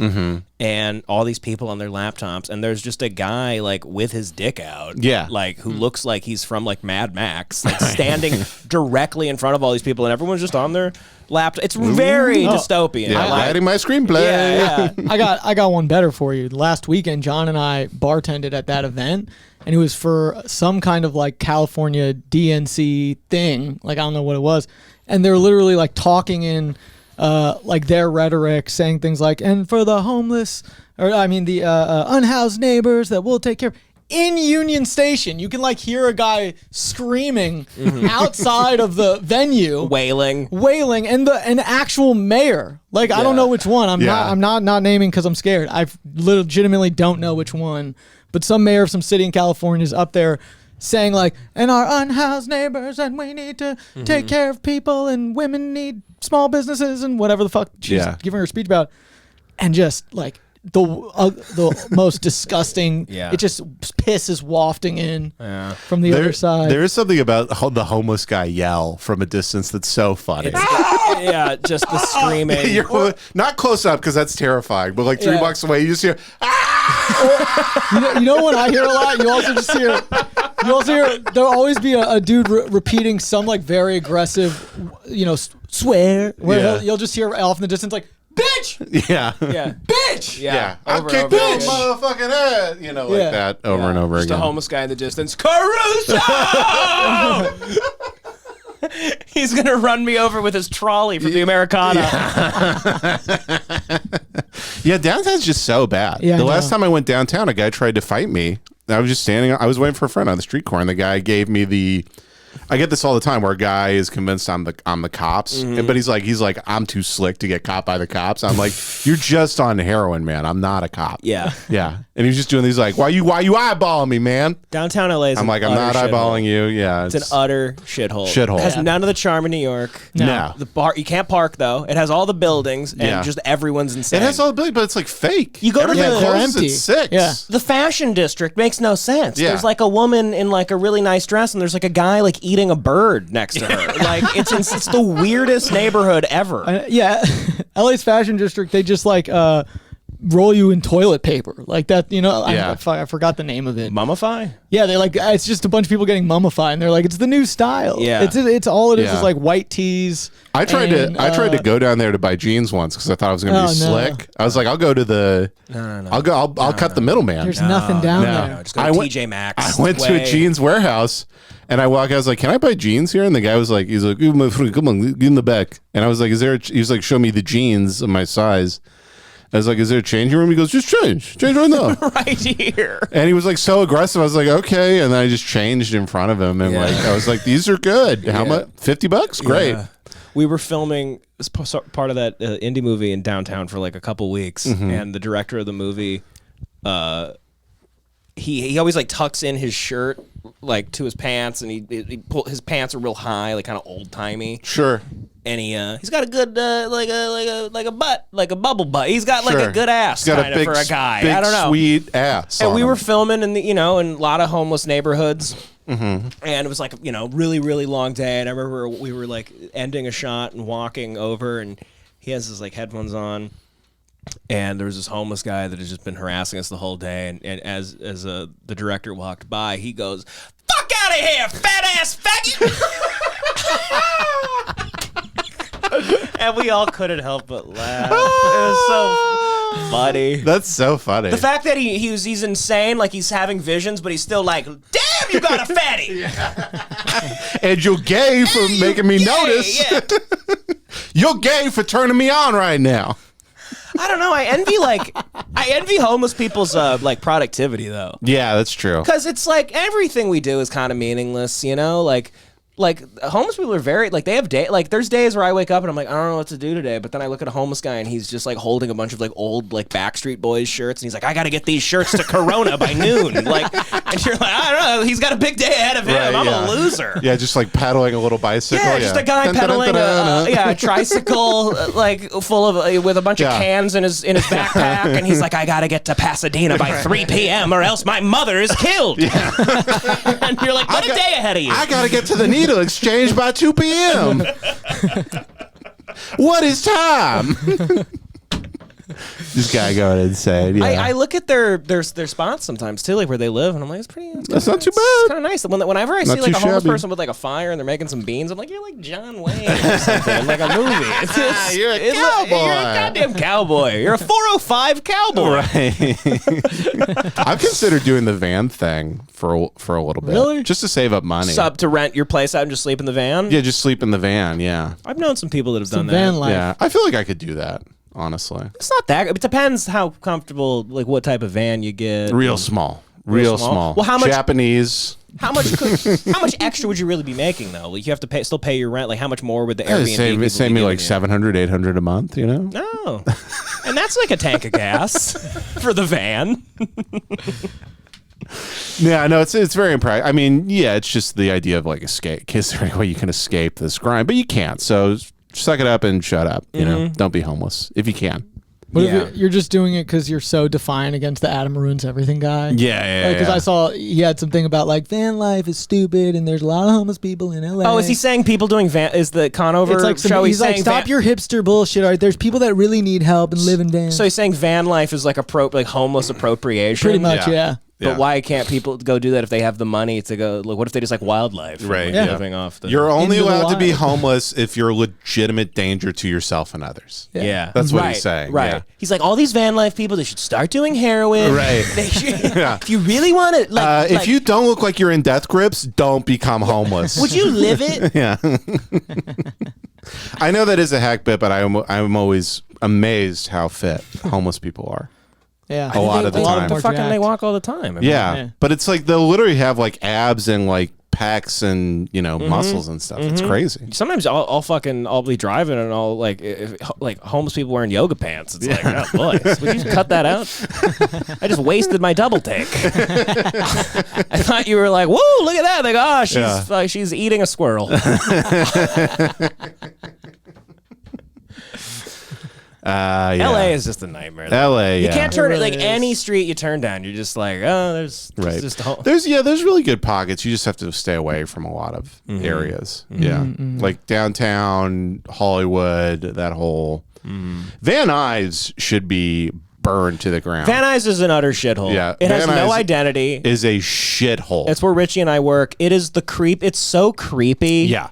and all these people on their laptops, and there's just a guy, like, with his dick out, like, who looks like he's from, like, Mad Max, like, standing directly in front of all these people, and everyone's just on their laptop. It's very dystopian. Yeah, writing my screenplay. Yeah. I got one better for you. Last weekend, John and I bartended at that event, and it was for some kind of, like, California DNC thing. Like, I don't know what it was. And they're literally, like, talking in, like, their rhetoric, saying things like, and for the homeless, or, I mean, the unhoused neighbors that we'll take care of. In Union Station, you can, like, hear a guy screaming outside of the venue. Wailing. And an actual mayor. Like, I don't know which one. I'm not naming because I'm scared. I legitimately don't know which one. But some mayor of some city in California is up there saying, like, and our unhoused neighbors, and we need to take care of people, and women need small businesses, and whatever the fuck she's giving her speech about. And just, like, the most disgusting, it just piss is wafting in from the other side. There is something about the homeless guy yell from a distance that's so funny. Just the screaming. You're not close up because that's terrifying, but like 3 blocks away, you just hear, you know what I hear a lot? You also just hear, You also hear there'll always be a dude repeating some like very aggressive, swear. Where you'll just hear off in the distance like, bitch! Yeah. Yeah. Bitch! Yeah. I'll kick this motherfucking head. Like that over and over Just again. a homeless guy in the distance. Caruso! He's going to run me over with his trolley from the Americana. Yeah, downtown's just so bad. Yeah, the last time I went downtown, a guy tried to fight me. I was just standing. I was waiting for a friend on the street corner, and the guy gave me the. I get this all the time where a guy is convinced I'm the cops, but he's like I'm too slick to get caught by the cops. I'm like, you're just on heroin, man. I'm not a cop. Yeah. Yeah. And he's just doing these like, why you eyeballing me, man? Downtown LA is I'm like, I'm not eyeballing you. Yeah. It's an utter shithole. Shithole. It has none of the charm in New York. No. The bar, you can't park though. It has all the buildings and just everyone's insane. It has all the buildings, but it's like fake. You go to Everything the- they're closes empty. at 6. Yeah. The fashion district makes no sense. Yeah. There's like a woman in like a really nice dress, and there's like a guy like eating a bird next to her. Like it's the weirdest neighborhood ever. LA's fashion district, they just like roll you in toilet paper like that. I forgot the name of it. Mummify? Yeah, they like it's just a bunch of people getting mummified, and they're like, it's the new style. Yeah. It's all it is Yeah. is like white tees. I tried to go down there to buy jeans once because I thought I was going to be slick. I was like, I'll go to the. No. I'll cut the middleman. There's nothing down there. No, just go to TJ Maxx. I went to a jeans warehouse and I was like, can I buy jeans here? And the guy was like, come on, get in the back. And I was like, he was like, show me the jeans of my size. I was like, is there a changing room? He goes, just change right now. Right here. And he was like so aggressive. I was like, okay. And then I just changed in front of him. And like, I was like, these are good. How much? $50? Great. Yeah. We were filming as part of that indie movie in downtown for like a couple weeks, and the director of the movie, he always like tucks in his shirt like to his pants, and his pants are real high, like kind of old timey. Sure. And he's got a good like a butt, like a bubble butt. He's got like Sure. a good ass He's got kind a of big, for a guy. big, I don't know. sweet ass. And on we him. were filming in in a lot of homeless neighborhoods. And it was like, really, really long day. And I remember we were like ending a shot and walking over, and he has his like headphones on. And there was this homeless guy that had just been harassing us the whole day. And as the director walked by, he goes, "Fuck out of here, fat ass faggot!" And we all couldn't help but laugh. It was so funny. That's so funny. The fact that he's insane, like he's having visions, but he's still like, damn, you got a fatty. And you're gay for making me notice. Yeah. You're gay for turning me on right now. I don't know. I envy homeless people's like productivity though. Yeah, that's true. Because it's like everything we do is kind of meaningless, Like homeless people are very like they have there's days where I wake up and I'm like, I don't know what to do today, but then I look at a homeless guy and he's just like holding a bunch of like old like Backstreet Boys shirts, and he's like, I got to get these shirts to Corona by noon. Like, and you're like, I don't know, he's got a big day ahead of him. Right, I'm yeah. a loser. Yeah, just like paddling a little bicycle. Yeah, just a guy pedaling a tricycle like full of with a bunch of cans in his backpack, and he's like, I got to get to Pasadena by 3 p.m. or else my mother is killed. Yeah. And you're like, what a day ahead of you. I got to get to the needle exchange by 2 p.m. What is time? This guy going insane. Yeah. I look at their spots sometimes too, like where they live, and I'm like, That's not too bad. It's kind of nice. Whenever I see like too a homeless shabby. person with like a fire and they're making some beans, I'm like, you're like John Wayne or something, like a movie. You're a cowboy. You're a goddamn cowboy. You're a 405 cowboy. Right. I've considered doing the van thing for a little bit. Really? Just to save up money. To rent your place out and just sleep in the van. Yeah, just sleep in the van. Yeah. I've known some people that have done Van that. life. Yeah. I feel like I could do that, honestly. It's not that. It depends how comfortable, like what type of van you get. Real small. Real small. Well, how much? Japanese. How much extra would you really be making though? Like you have to still pay your rent. Like how much more would the Airbnb people Save be me like giving you? $700, $800 a month, you know? No. And that's like a tank of gas for the van. Yeah, no, it's very impractical. I mean, yeah, it's just the idea of like escape. Is there any way you can escape this grind? But you can't. So suck it up and shut up. You know, don't be homeless if you can. But Yeah. if you're just doing it because you're so defiant against the Adam ruins everything guy. Yeah. Because I saw he had something about like van life is stupid and there's a lot of homeless people in LA. Oh, is he saying people doing van? Is the Conover It's like show? he's like, saying stop your hipster bullshit. All right, there's people that really need help and live in vans. So he's saying van life is like like homeless appropriation. Pretty much, yeah. But why can't people go do that if they have the money to go? Like, what if they just like wildlife? Right. Like, living off the. You're only Into the allowed to be wild. homeless if you're a legitimate danger to yourself and others. Yeah. That's what Right, he's saying. Right. Yeah. He's like, all these van life people, they should start doing heroin. Right. They should, Yeah. If you really want to, If you don't look like you're in death grips, don't become homeless. would you live it? Yeah. I know that is a hack bit, but I'm always amazed how fit homeless people are. Yeah. A lot of the time. They're fucking, they walk all the time. I mean, Yeah. But it's like they'll literally have like abs and like pecs and, you know, muscles and stuff. It's crazy. Sometimes I'll be driving and I'll like homeless people wearing yoga pants. It's like, oh boy, would you cut that out? I just wasted my double take. I thought you were like, whoa, look at that. Like, oh, she's eating a squirrel. LA is just a nightmare. LA, you can't turn it really like is. any street you turn down. You're just like, oh, there's just There's really good pockets. You just have to stay away from a lot of areas. Yeah. Like downtown, Hollywood, that whole Van Nuys should be burned to the ground. Van Nuys is an utter shithole. Yeah, it has Van no Nuys identity. is a shithole. It's where Richie and I work. It is the creep. It's so creepy. Yeah.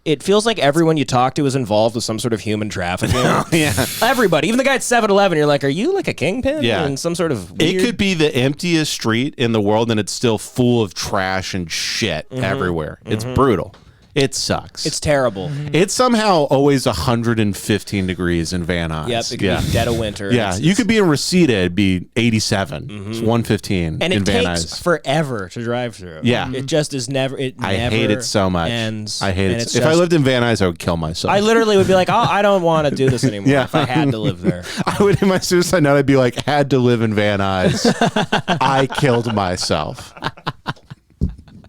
It feels like everyone you talk to is involved with some sort of human trafficking. Yeah. Everybody, even the guy at 7-Eleven, you're like, are you like a kingpin? Yeah. In some sort of It weird... could be the emptiest street in the world and it's still full of trash and shit everywhere. It's brutal. It sucks. It's terrible. It's somehow always 115 degrees in Van Nuys. Yep, it could be dead of winter. Yeah, you could be in Reseda, it'd be 87. It's 115 And in it Van takes Nuys. forever to drive through. Yeah. It just is never. I hate it so much. Ends. I hate And it. it's If I just- lived in Van Nuys, I would kill myself. I literally would be like, oh, I don't want to do this anymore. Yeah. If I had to live there. I would, in my suicide note, I'd be like, had to live in Van Nuys. I killed myself.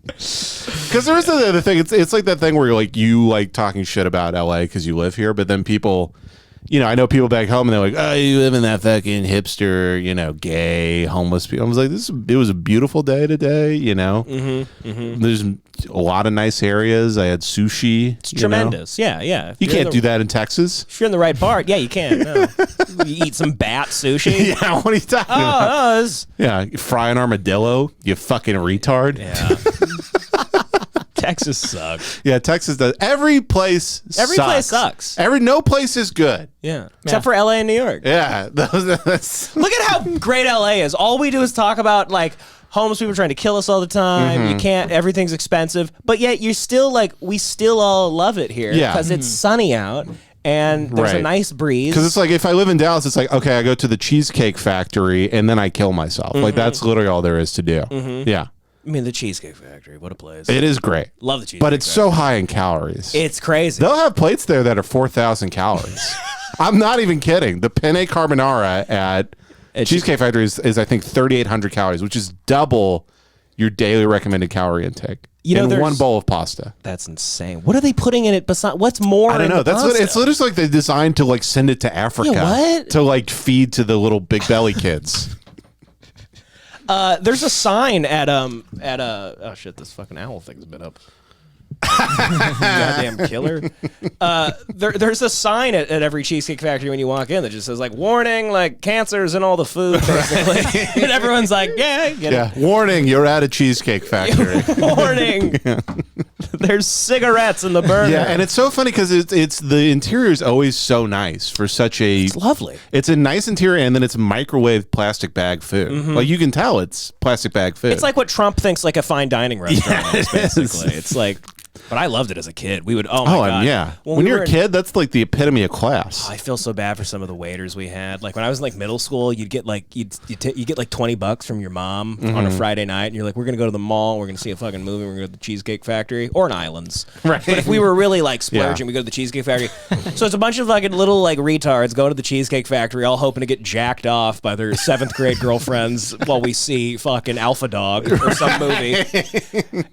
Because there is the other thing. It's like that thing where you're like, you like talking shit about LA because you live here, but then people, you know, I know people back home and they're like, oh, you live in that fucking hipster, you know, gay, homeless people. I was like, it was a beautiful day today, you know. There's a lot of nice areas. I had sushi. It's tremendous. Yeah, yeah. You can't do that in Texas. If you're in the right part, yeah, you can. No. You eat some bat sushi. Yeah, what are you talking about? Oh, this. Yeah, you fry an armadillo, you fucking retard. Yeah. Texas sucks. Yeah, Texas does. Every place sucks. No place is good. Yeah. Except for LA and New York. Yeah. That's, Look at how great LA is. All we do is talk about like homeless people trying to kill us all the time. You can't, everything's expensive. But yet you're still like, we still all love it here. Yeah. Because it's sunny out and there's a Right. nice breeze. because it's like if I live in Dallas, it's like, okay, I go to the Cheesecake Factory and then I kill myself. Like that's literally all there is to do. Yeah. I mean, the Cheesecake Factory, what a place. It is great. Love the Cheesecake But it's Factory. so high in calories. It's crazy. They'll have plates there that are 4,000 calories. I'm not even kidding. The penne carbonara at Cheesecake Factory is I think 3,800 calories, which is double your daily recommended calorie intake. You know, in there's- one bowl of pasta. That's insane. What are they putting in it besides? What's more? I don't in know. the That's what pasta? it's literally like they designed to like send it to Africa. what? To like feed to the little big belly kids. There's a sign at oh shit, this fucking owl thing's been up. Goddamn killer. There's a sign at every Cheesecake Factory when you walk in that just says like warning, like cancer's in all the food basically. And everyone's like, yeah, I get Yeah. Warning, you're at a Cheesecake Factory. it. Warning. There's cigarettes in the burger. Yeah, and it's so funny because it's the interior is always so nice for such a. It's lovely. It's a nice interior, and then it's microwave plastic bag food. Like you can tell it's plastic bag food. It's like what Trump thinks like a fine dining restaurant is, it is. basically. It's like, but I loved it as a kid. We would, oh my God. Yeah. When When we you're were a in- kid, that's like the epitome of class. I feel so bad for some of the waiters we had. Like when I was in like middle school, you'd get like you get like $20 from your mom on a Friday night, and you're like, we're gonna go to the mall, we're gonna see a fucking movie, we're gonna go to the Cheesecake Factory or an Islands. Right. But if we were really like splurging, Yeah. we go to the Cheesecake Factory. So it's a bunch of fucking little like retards going to the Cheesecake Factory, all hoping to get jacked off by their 7th grade girlfriends while we see fucking Alpha Dog or some movie.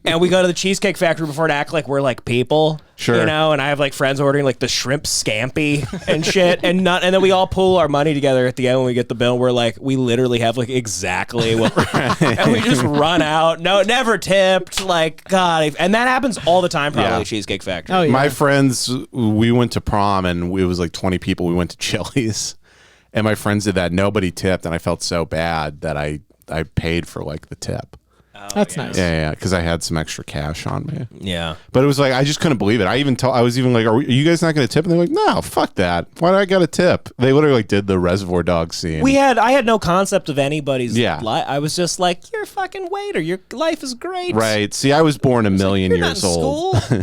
And we go to the Cheesecake Factory before to act like we're like people. Sure. You know, and I have like friends ordering like the shrimp scampi and shit, and then we all pool our money together at the end when we get the bill. We're like, we literally have like exactly what, and we just run out. No, never tipped. Like God, and that happens all the time. Probably Yeah. at Cheesecake Factory. Oh yeah. My friends, we went to prom and it was like 20 people. We went to Chili's, and my friends did that. Nobody tipped, and I felt so bad that I I paid for like the tip. That's nice. Yeah, because I had some extra cash on me. Yeah. But it was like, I just couldn't believe it. I was even like, are you guys not going to tip? And they're like, no, fuck that. Why do I got a tip? They literally like did the Reservoir Dogs scene. I had no concept of anybody's Yeah. life. I was just like, you're a fucking waiter. Your life is great. Right. See, I was born a million You're years not in old. School.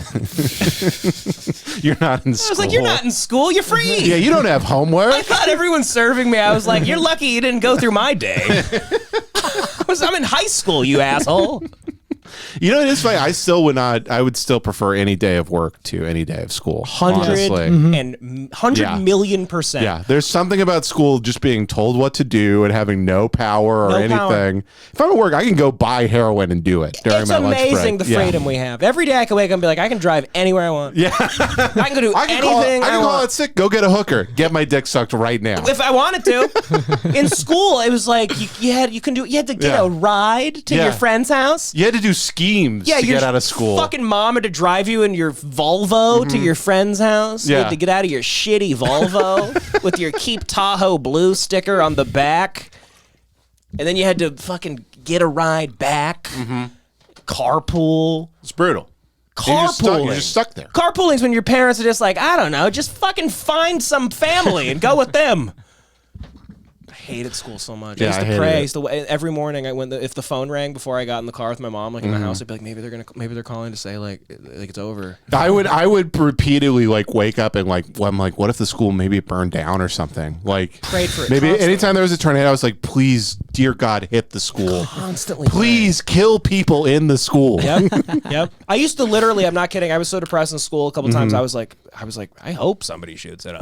You're not in school. I was like, you're not in school. You're free. Yeah, you don't have homework. I thought everyone's serving me. I was like, you're lucky you didn't go through my day. I'm in high school, you asshole. You know, it's funny. I would still prefer any day of work to any day of school. 100 million %. Yeah, there's something about school just being told what to do and having no power or anything. If I'm at work, I can go buy heroin and do it during my lunch break. It's amazing the freedom we have. Every day I can wake up and be like, I can drive anywhere I want. Yeah. I can go do anything I can call want. it sick. Go get a hooker. Get my dick sucked right now. If I wanted to. In school, it was like you had to get a ride to your friend's house. You had to do schemes to get out of school. Fucking mom had to drive you in your Volvo to your friend's house. You had to get out of your shitty Volvo with your Keep Tahoe Blue sticker on the back. And then you had to fucking get a ride back. Carpool. It's brutal. Carpooling. You're just stuck there. Carpooling's when your parents are just like, I don't know, just fucking find some family and go with them. I hated school so much. Yeah, I used to pray. I used to, every morning, if the phone rang before I got in the car with my mom, like in the house, I'd be like, maybe they're calling to say like it's over. I would repeatedly like wake up and like, I'm like, what if the school maybe it burned down or something? Like, prayed for it maybe constantly. anytime there was a tornado, I was like, please, dear God, hit the school. Constantly. Please kill people in the school. Yep. I used to literally, I'm not kidding. I was so depressed in school a couple times. I was like, I hope somebody shoots it up.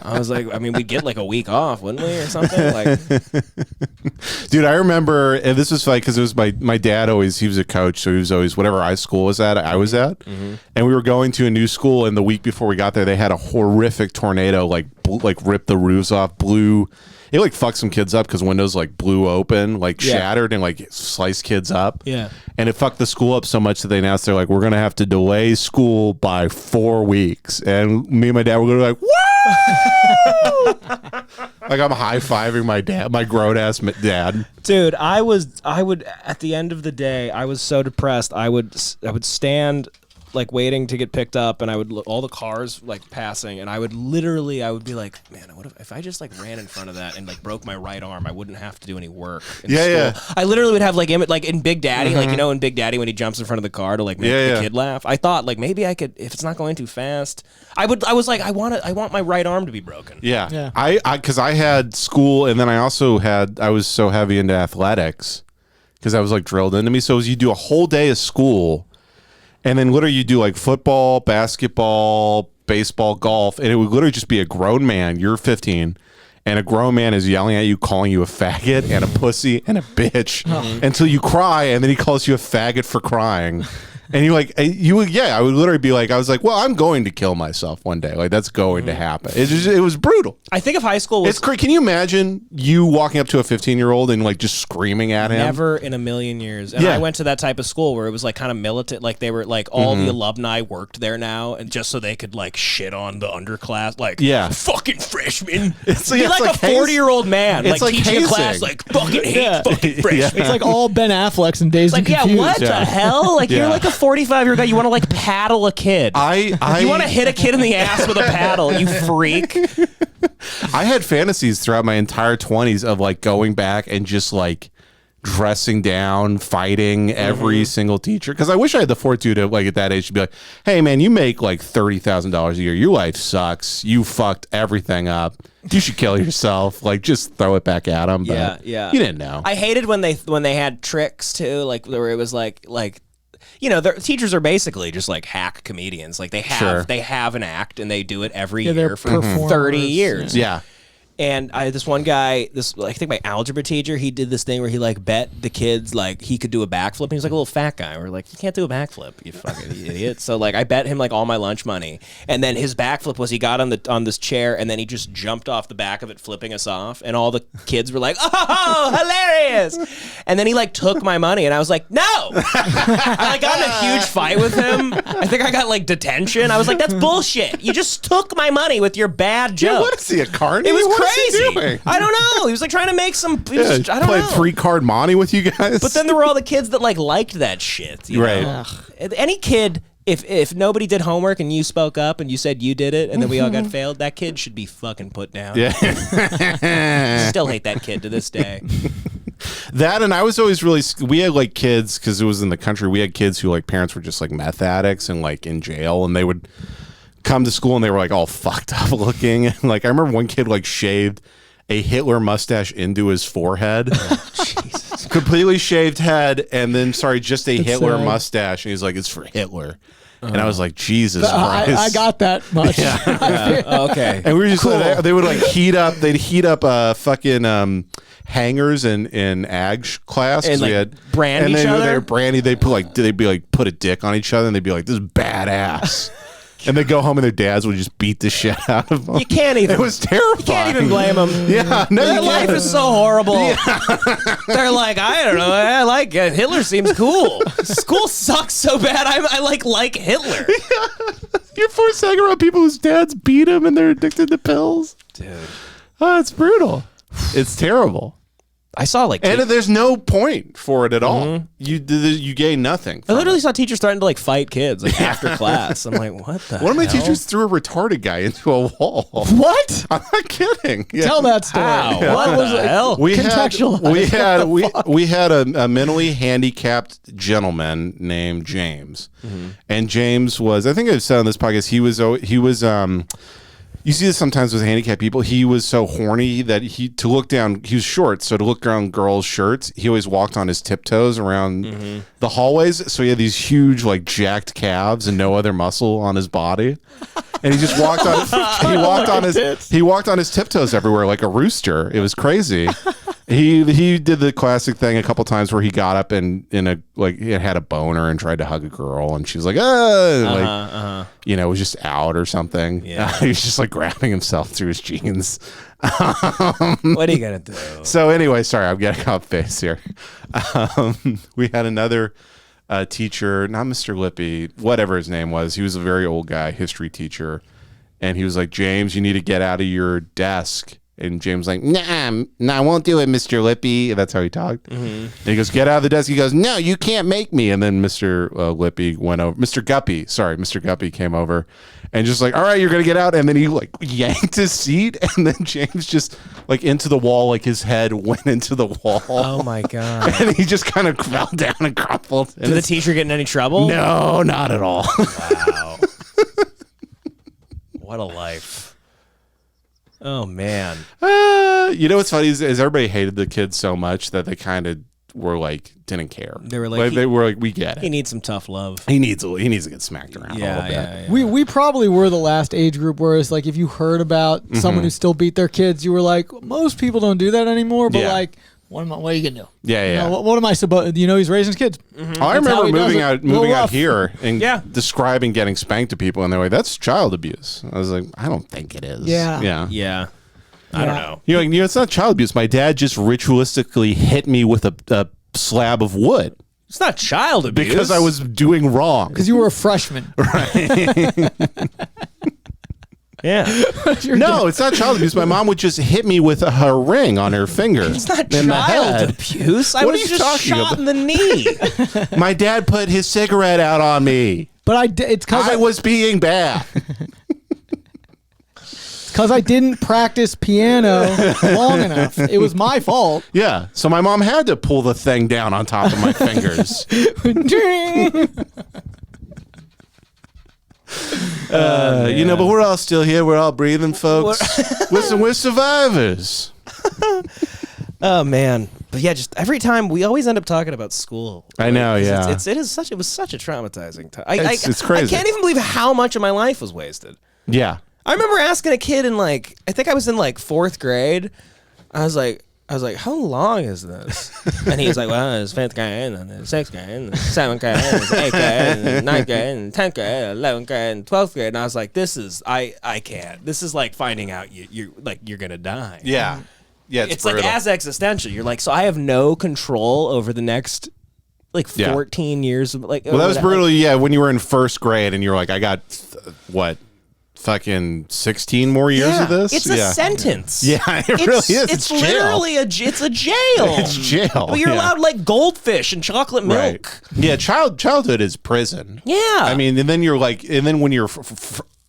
I was like, I mean, we'd get like a week off, wouldn't we, or something? Like, dude, I remember, and this was like, because it was my dad he was a coach, so he was always, whatever school was at, I was at. And we were going to a new school, and the week before we got there, they had a horrific tornado, like ripped the roofs off, it like fucked some kids up because windows like blew open, like shattered and like sliced kids up. Yeah. And it fucked the school up so much that they announced they're like, we're going to have to delay school by 4 weeks. And me and my dad were going to be like, woo! Like I'm high-fiving my grown-ass dad. dude, I would at the end of the day, I was so depressed. I would stand like waiting to get picked up, and I would look all the cars like passing, and I would be like, man, what if I just like ran in front of that and like broke my right arm? I wouldn't have to do any work in school. Yeah. I literally would have like in Big Daddy, like, you know, in Big Daddy when he jumps in front of the car to like make the kid laugh. I thought like maybe I could, if it's not going too fast. I was like, I want my right arm to be broken. Yeah. I because I had school, and then I was so heavy into athletics because I was like drilled into me. So you do a whole day of school, and then literally you do like football, basketball, baseball, golf, and it would literally just be a grown man. You're 15, and a grown man is yelling at you, calling you a faggot and a pussy and a bitch until you cry, and then he calls you a faggot for crying. And you're like, I would literally be like, I was like, well, I'm going to kill myself one day. Like, that's going to happen. It was brutal. I think if high school was... It's crazy. Can you imagine you walking up to a 15-year-old and like just screaming at him? Never in a million years. And I went to that type of school where it was like kind of militant. Like they were like all the alumni worked there now, and just so they could like shit on the underclass. Like, fucking freshmen. It's like, a 40-year-old man. It's like teaching hazing. a class like fucking hate fucking freshmen. It's like all Ben Affleck's and Dazed and Confused. What the hell? Like you're like a 45-year-old guy. You want to like paddle a kid. You want to hit a kid in the ass with a paddle, you freak. I had fantasies throughout my entire 20s of like going back and just like dressing down, fighting every single teacher. Because I wish I had the fortitude of like at that age to be like, hey man, you make like $30,000 a year. Your life sucks. You fucked everything up. You should kill yourself. Like just throw it back at them. But you didn't know. I hated when they had tricks too, like where it was like you know, their teachers are basically just like hack comedians. Like they have an act and they do it every year for 30 years. Yeah. And this one guy, I think my algebra teacher, he did this thing where he like bet the kids like he could do a backflip. And he was like a little fat guy. We're like, you can't do a backflip, you fucking idiot. So like I bet him like all my lunch money. And then his backflip was he got on this chair and then he just jumped off the back of it, flipping us off. And all the kids were like, oh, hilarious. And then he like took my money and I was like, no. I like got in a huge fight with him. I think I got like detention. I was like, that's bullshit. You just took my money with your bad joke. What is he, a carny? It was crazy. I don't know. He was like trying to make some. I don't know. Played 3-card Monty with you guys. But then there were all the kids that like liked that shit. You right. know? Any kid. If nobody did homework and you spoke up and you said you did it and then we all got failed, that kid should be fucking put down. Yeah. Still hate that kid to this day. That, and I was always really, we had like kids, because it was in the country, we had kids who like parents were just like meth addicts and like in jail, and they would come to school and they were like all fucked up looking. And like I remember one kid like shaved a Hitler mustache into his forehead. Jesus. Completely shaved head, and then just a Hitler mustache, and he's like, it's for Hitler. And I was like, Jesus Christ. I got that much. Okay. And we were just they would like heat up fucking hangers in ag class, and we like had brand and each other. They were brandy. They'd be like put a dick on each other, and they'd be like, this is badass. And they go home and their dads would just beat the shit out of them. You can't even. It was terrifying. You can't even blame them. Yeah, no, their life is so horrible. Yeah. They're like, I don't know. I like Hitler. Seems cool. School sucks so bad. I like Hitler. Yeah. You're forced to hang around people whose dads beat them and they're addicted to pills, dude. Oh, it's brutal. It's terrible. I saw like, and there's no point for it at all. You gain nothing. I literally saw teachers threatening to like fight kids like after class. I'm like, what the? One of my teachers threw a retarded guy into a wall. What? I'm not kidding. Yeah. Tell that story. Wow. What was the hell? We had a mentally handicapped gentleman named James, and James was, I think I've said on this podcast, he was you see this sometimes with handicapped people. He was so horny that he was short, so to look down girls' shirts, he always walked on his tiptoes around the hallways. So he had these huge, like, jacked calves and no other muscle on his body. And he just walked on his tiptoes everywhere like a rooster. It was crazy. He did the classic thing a couple times where he got up and he had a boner and tried to hug a girl, and she was like, it was just out or something. Yeah. He was just like grabbing himself through his jeans. What are you gonna do? So anyway, sorry, I'm getting off base here. We had another teacher, not Mr. Lippy, whatever his name was. He was a very old guy, history teacher, and he was like, James, you need to get out of your desk. And James was like, nah, I won't do it, Mr. Lippy. That's how he talked. And he goes, get out of the desk. He goes, no, you can't make me. And then Mr. Lippy went over. Mr. Guppy came over and just like, all right, you're going to get out. And then he like yanked his seat. And then James just like into the wall, like his head went into the wall. Oh my God. And he just kind of fell down and crumpled. Did the teacher get in any trouble? No, not at all. Wow. What a life. Oh man! You know what's funny is everybody hated the kid so much that they kind of were like didn't care. They were like, we get it. He needs some tough love. He needs to get smacked around a little bit. Yeah. We probably were the last age group where it's like if you heard about someone who still beat their kids, you were like, most people don't do that anymore. But like, what are you gonna do? Yeah. You know, what am I supposed? He's raising his kids. I remember moving out here and describing getting spanked to people, and they're like, "That's child abuse." I was like, "I don't think it is." Yeah. I don't know. You know, it's not child abuse. My dad just ritualistically hit me with a slab of wood. It's not child abuse because I was doing wrong. Because you were a freshman, right? Yeah. No, it's not child abuse. My mom would just hit me with her ring on her finger. It's not child abuse. I was just shot in the knee. My dad put his cigarette out on me. But it's because I was being bad. Because I didn't practice piano long enough. It was my fault. Yeah. So my mom had to pull the thing down on top of my fingers. But we're all still here. We're all breathing, folks. We're survivors. Oh man, but yeah, just every time we always end up talking about school. I know, yeah. It was such a traumatizing time. It's crazy. I can't even believe how much of my life was wasted. Yeah. I remember asking a kid in I think I was in 4th grade. I was like, how long is this? And he was like, well, it's 5th grade, and then 6th grade, and 7th grade, and 8th grade, and 9th grade, and 10th grade, and 11th grade, and 12th grade. And I was like, I can't. This is like finding out you're gonna die. Yeah. Yeah. It's like as existential. You're like, so I have no control over the next 14 years. Well, that was brutal. When you were in 1st grade and you were like, I got 5 fucking 16 more years of this. It's a sentence. Yeah, it really is. It's literally it's a jail. It's jail. But you're allowed like goldfish and chocolate milk. Right. Yeah, childhood is prison. Yeah. I mean, and then you're like, and then when you're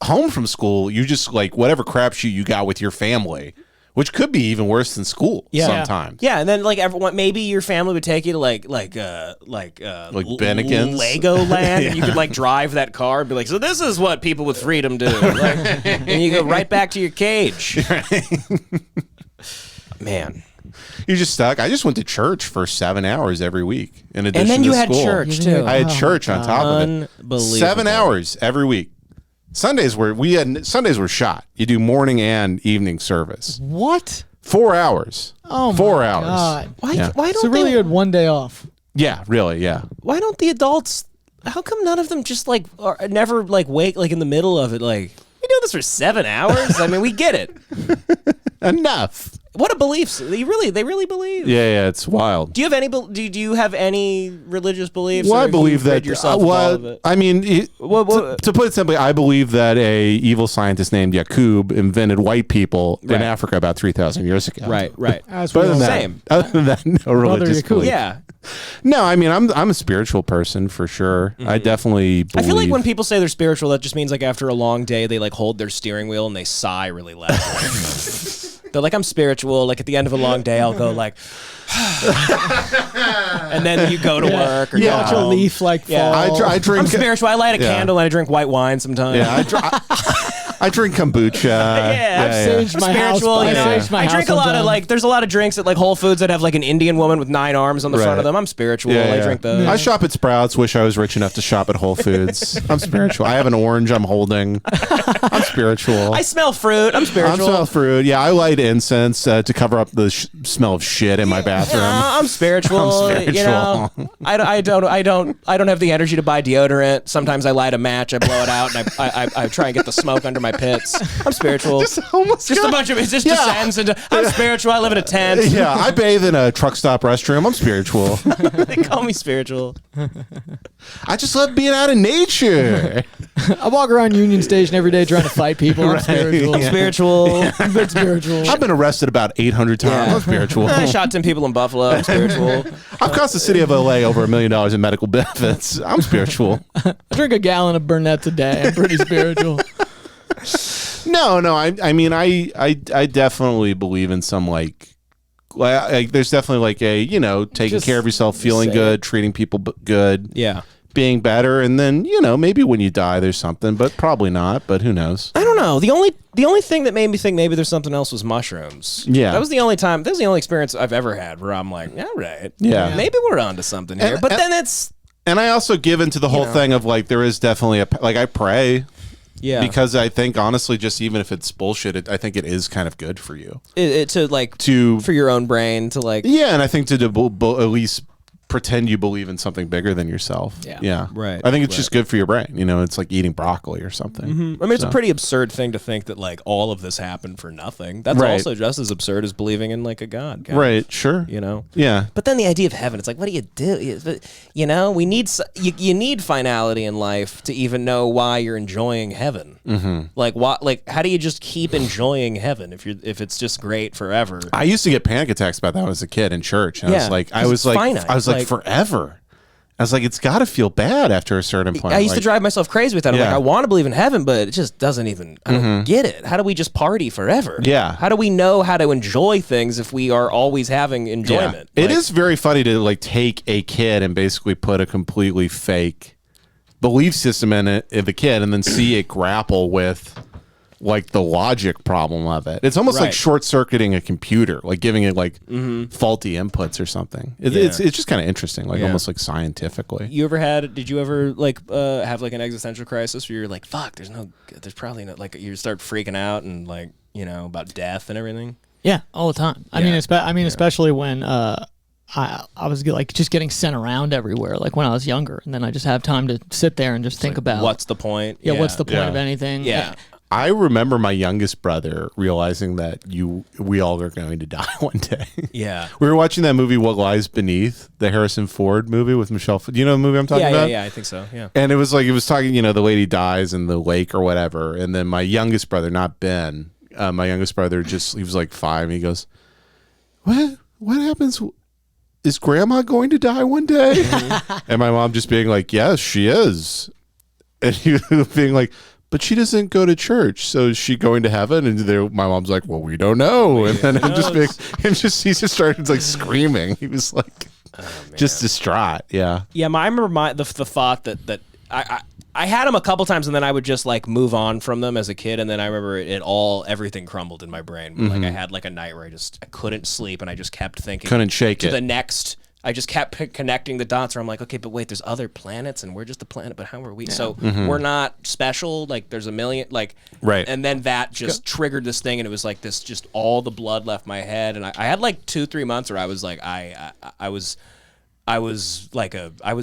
home from school, you just like whatever crapshoot you got with your family, which could be even worse than school sometimes. Yeah, and then like everyone, maybe your family would take you to like Bennigan's Legoland, and you could like drive that car and be like, so this is what people with freedom do, like, and you go right back to your cage. Man. You're just stuck. I just went to church for 7 hours every week. In addition, and then you to had school. church too. I had church on top of it. Unbelievable. 7 hours every week. Sundays were shot. You do morning and evening service. What? 4 hours. Oh my 4 hours. God. Why don't So really, you had one day off. Yeah, really. Yeah. Why don't the adults? How come none of them just like are never like wake like in the middle of it? Like, we doing this for 7 hours? I mean, we get it. Enough. What a belief! They really believe. Yeah, it's wild. Do you have any? Do you have any religious beliefs? Well, or I have you believe rid that. yourself of all of it? I mean, to put it simply, I believe that a evil scientist named Yakub invented white people in Africa about 3,000 years ago. Right. As But we all know. Same. Other than that, no religious Yakub. belief. Yeah. No, I mean, I'm a spiritual person for sure. I definitely believe. I feel like when people say they're spiritual, that just means like after a long day, they like hold their steering wheel and they sigh really loud. They're like, I'm spiritual. Like at the end of a long day, I'll go like, and then you go to work or go Watch a home. leaf like fall. I drink. I'm spiritual. I light a candle and I drink white wine sometimes. Yeah, I drink kombucha. Yeah, I've saged my house. spiritual. You know, I saged my I drink house a lot of sometime. like. There's a lot of drinks at like Whole Foods that have like an Indian woman with 9 arms on the front of them. I'm spiritual. I drink those. I shop at Sprouts. Wish I was rich enough to shop at Whole Foods. I'm spiritual. I have an orange I'm holding. I'm spiritual. I smell fruit. I'm I spiritual. smell fruit. Yeah, I light incense to cover up the smell of shit in my bathroom. I'm spiritual. I'm spiritual. You know, I don't have the energy to buy deodorant. Sometimes I light a match, I blow it out, and I try and get the smoke under my pits. I'm spiritual. Just a bunch of it just descends into. I'm spiritual. I live in a tent. Yeah, I bathe in a truck stop restroom. I'm spiritual. They call me spiritual. I just love being out in nature. I walk around Union Station every day trying to fight people. I'm spiritual. I'm spiritual. I'm spiritual. I've been arrested about 800 times. I'm spiritual. I shot 10 people in Buffalo. I'm spiritual. I've cost the city of LA over $1 million in medical benefits. I'm spiritual. I drink a gallon of Burnett's a day. I'm pretty spiritual. No. I mean, I definitely believe in some like there's definitely like a taking Just care of yourself, feeling say good, treating people good, Yeah. being better, and then maybe when you die there's something, but probably not. But who knows? I don't know. The only thing that made me think maybe there's something else was mushrooms. Yeah. That was the only experience I've ever had where I'm like, all right. Yeah. Maybe we're onto something here. But then it's And I also give into the whole thing of like there is definitely I pray. yeah. Because I think honestly, just even if it's bullshit, I think it is kind of good for you to for your own brain to like and I think to at least pretend you believe in something bigger than yourself. Yeah. Right, I think it's just good for your brain. It's like eating broccoli or something. I mean, it's a pretty absurd thing to think that like all of this happened for nothing. That's Right. also just as absurd as believing in like a god. kind of, Right. Sure. Yeah. But then the idea of heaven, it's like, what do you do? We need you need finality in life to even know why you're enjoying heaven. Mm-hmm. Like what? Like how do you just keep enjoying heaven if it's just great forever? I used to get panic attacks about that when I was a kid in church. And Yeah, I was like, finite. I was like forever. I was like, it's got to feel bad after a certain point. I used to drive myself crazy with that. I'm like, Yeah. I want to believe in heaven, but it just doesn't even. I don't get it. How do we just party forever? Yeah. How do we know how to enjoy things if we are always having enjoyment? It is very funny to like take a kid and basically put a completely fake belief system in the kid and then see it grapple with like the logic problem of it. It's almost like Right. short-circuiting a computer, like giving it like faulty inputs or something. It's just kind of interesting, like almost like scientifically. Did you ever like have like an existential crisis where you're like, fuck, there's probably no, like you start freaking out and like, about death and everything? Yeah, all the time. I mean, especially when I was like just getting sent around everywhere, like when I was younger, and then I just have time to sit there and just think about What's the point? what's the point of anything? Yeah. I remember my youngest brother realizing that we all are going to die one day. Yeah. We were watching that movie, What Lies Beneath, the Harrison Ford movie with Michelle. Do you know the movie I'm talking about? Yeah, I think so. Yeah. And it was talking, the lady dies in the lake or whatever. And then my youngest brother, not Ben, my youngest brother he was like 5. And he goes, What happens? Is grandma going to die one day? And my mom just being like, yes, she is. And he being like, but she doesn't go to church, so is she going to heaven? And my mom's like, well, we don't know. And then he just started like screaming. He was like, just distraught. Yeah. Yeah. I remember the thought that I had them a couple times, and then I would just like move on from them as a kid. And then I remember everything crumbled in my brain. Like I had like a night where I couldn't sleep, and I just kept thinking, couldn't shake it. The next. I just kept connecting the dots where I'm like, okay, but wait, there's other planets and we're just a planet, but how are we? Yeah. So we're not special. Like there's a million, like, right. And then that just triggered this thing, and it was like this, just all the blood left my head. And I had like 2-3 months where I was like, I was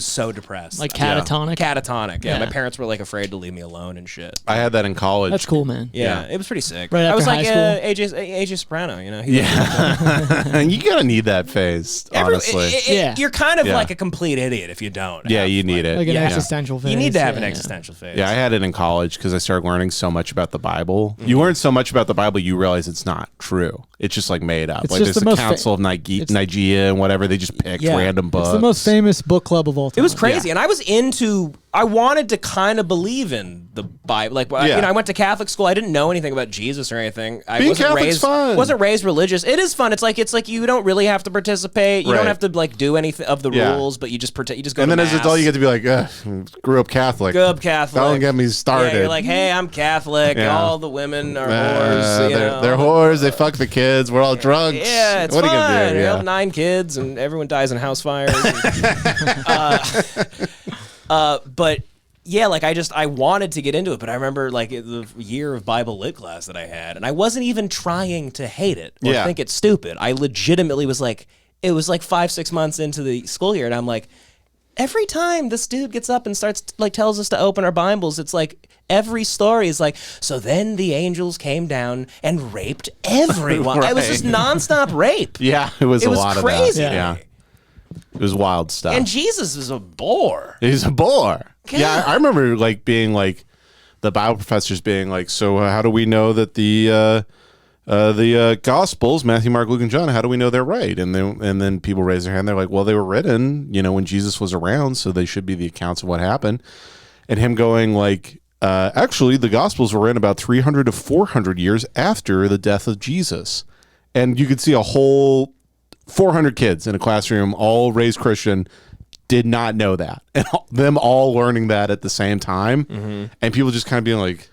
so depressed. Like catatonic? Catatonic. Yeah. My parents were like afraid to leave me alone and shit. I had that in college. That's cool, man. Yeah. It was pretty sick. Right after I was high like school? AJ Soprano, And you gotta need that phase, honestly. You're kind of like a complete idiot if you don't. Yeah, you need it. Like an existential phase. You need to have an existential phase. Yeah, I had it in college because I started learning so much about the Bible. You learn so much about the Bible, you realize it's not true. It's just like made up. It's like just there's the the most Council of Nigeria and whatever. They just picked random books. It's the most famous book club of all time. It was crazy, and I wanted to kind of believe in the Bible. Like, I went to Catholic school. I didn't know anything about Jesus or anything. Being Catholic's fun. Wasn't raised religious. It is fun. It's like you don't really have to participate. You don't have to like do anything of the rules, but you just go. And then as an adult, you get to be like, grew up Catholic. Don't get me started. Yeah, you're like, hey, I'm Catholic. Yeah. All the women are whores. They're whores. They fuck the kids. We're all drunks. Yeah, it's what fun. Are you gonna do? You have 9 kids, and everyone dies in house fires. But yeah, like I wanted to get into it, but I remember like the year of Bible lit class that I had, and I wasn't even trying to hate it or think it's stupid. I legitimately was like, it was like 5-6 months into the school year, and I'm like, every time this dude gets up and starts like tells us to open our Bibles, it's like every story is like, so then the angels came down and raped everyone. Right. It was just nonstop rape. Yeah, it was a lot crazy. of that. Yeah. It was wild stuff. And Jesus is a bore. He's a bore. God. Yeah, I remember like being like the Bible professors being like, so how do we know that the Gospels, Matthew, Mark, Luke, and John, how do we know they're right? And then people raise their hand. They're like, well, they were written, when Jesus was around, so they should be the accounts of what happened. And him going like, actually, the Gospels were written about 300 to 400 years after the death of Jesus. And you could see a whole 400 kids in a classroom, all raised Christian, did not know that. And them all learning that at the same time. Mm-hmm. And people just kind of being like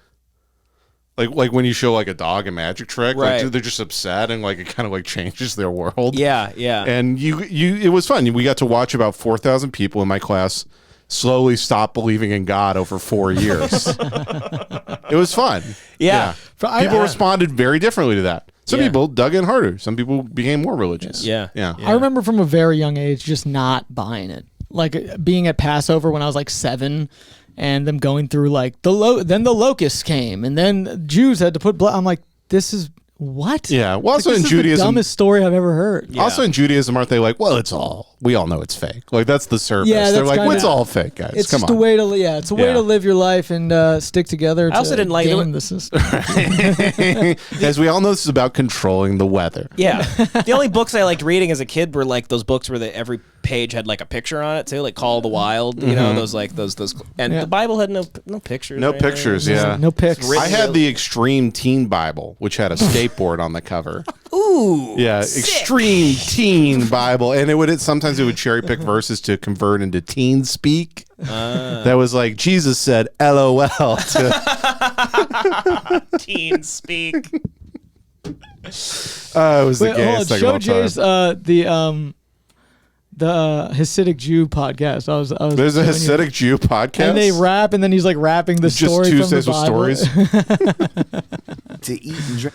when you show like a dog a magic trick, right. Like they're just upset and like it kind of like changes their world. Yeah, yeah. And it was fun. We got to watch about 4,000 people in my class slowly stop believing in God over 4 years. It was fun. Yeah. People responded very differently to that. Some people dug in harder. Some people became more religious. Yeah. I remember from a very young age just not buying it. Like being at Passover when I was like 7 and them going through like then the locusts came and then Jews had to put blood. I'm like, this is what? Yeah. Well, also this in is Judaism, the dumbest story I've ever heard. Yeah. Also in Judaism, aren't they like, well, we all know it's fake. Like that's the surface. Yeah, they're like, well, it's all fake, guys. It's Come just on. a way to it's a way to live your life and stick together. I also didn't like game the system. As we all know, this is about controlling the weather. Yeah. The only books I liked reading as a kid were like those books where every page had like a picture on it too, like Call of the Wild, you know, those and the Bible had no pictures. No pictures, yeah. No pics. I had the Extreme Teen Bible, which had a skateboard on the cover. Ooh. Yeah, sick. Extreme Teen Bible. And sometimes it would cherry pick verses to convert into teen speak. That was like, Jesus said LOL to teen speak. It was the gayest thing of all show time. Jay's the Hasidic Jew podcast. There's a Hasidic Jew podcast? And they rap, and then he's like rapping the Just story Tuesdays from the with Bible. stories. To eat and drink.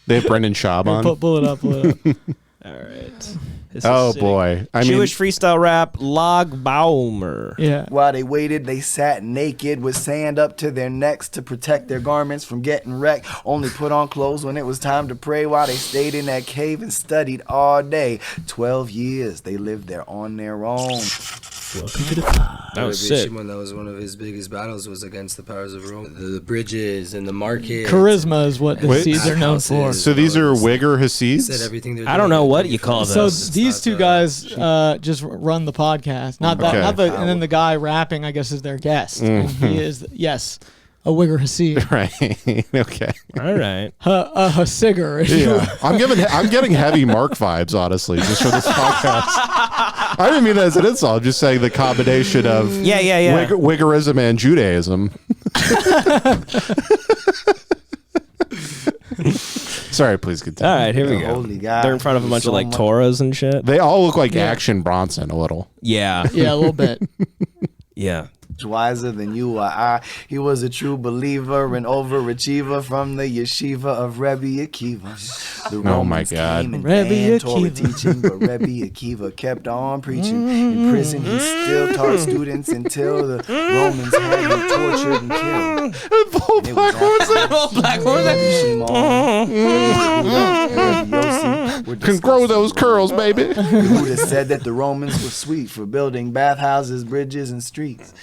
They have Brendan Schaub on. Pull it up. All right. Oh boy, Jewish freestyle rap, Log Baumer. Yeah. While they waited, they sat naked with sand up to their necks to protect their garments from getting wrecked. Only put on clothes when it was time to pray while they stayed in that cave and studied all day. 12 years they lived there on their own. Welcome to the That was sick. Shimon, that was one of his biggest battles, was against the powers of Rome. The bridges and the market. Charisma is what the Hasids are known for. So these are Wigger Said Hasids? everything they're I don't doing know is what doing you it call for So those. these two guys just run the podcast. Not that, Okay. not the, and then the guy rapping, I guess, is their guest. And he is, yes, a Wigger Hasid. Right. Okay. All right. A Hasigger. Yeah. I'm getting heavy Mark vibes, honestly, just for this podcast. I didn't mean that as an insult. I'm just saying the combination of Yeah. Wiggerism and Judaism. Sorry, please continue. All right, here we go. Holy God. They're in front of a bunch of like Torahs and shit. They all look like Yeah. Action Bronson a little. Yeah. Yeah, a little bit. Yeah. Wiser than you or I. He was a true believer and overachiever from the yeshiva of Rebbe Akiva. The Oh my Romans God. came and Rebbe banned Torah Akiva. teaching, but Rebbe Akiva kept on preaching. In prison, he still taught students until the Romans had him tortured and killed. And it was Can grow those curls, baby. Yehuda said that the Romans were sweet for building bathhouses, bridges, and streets.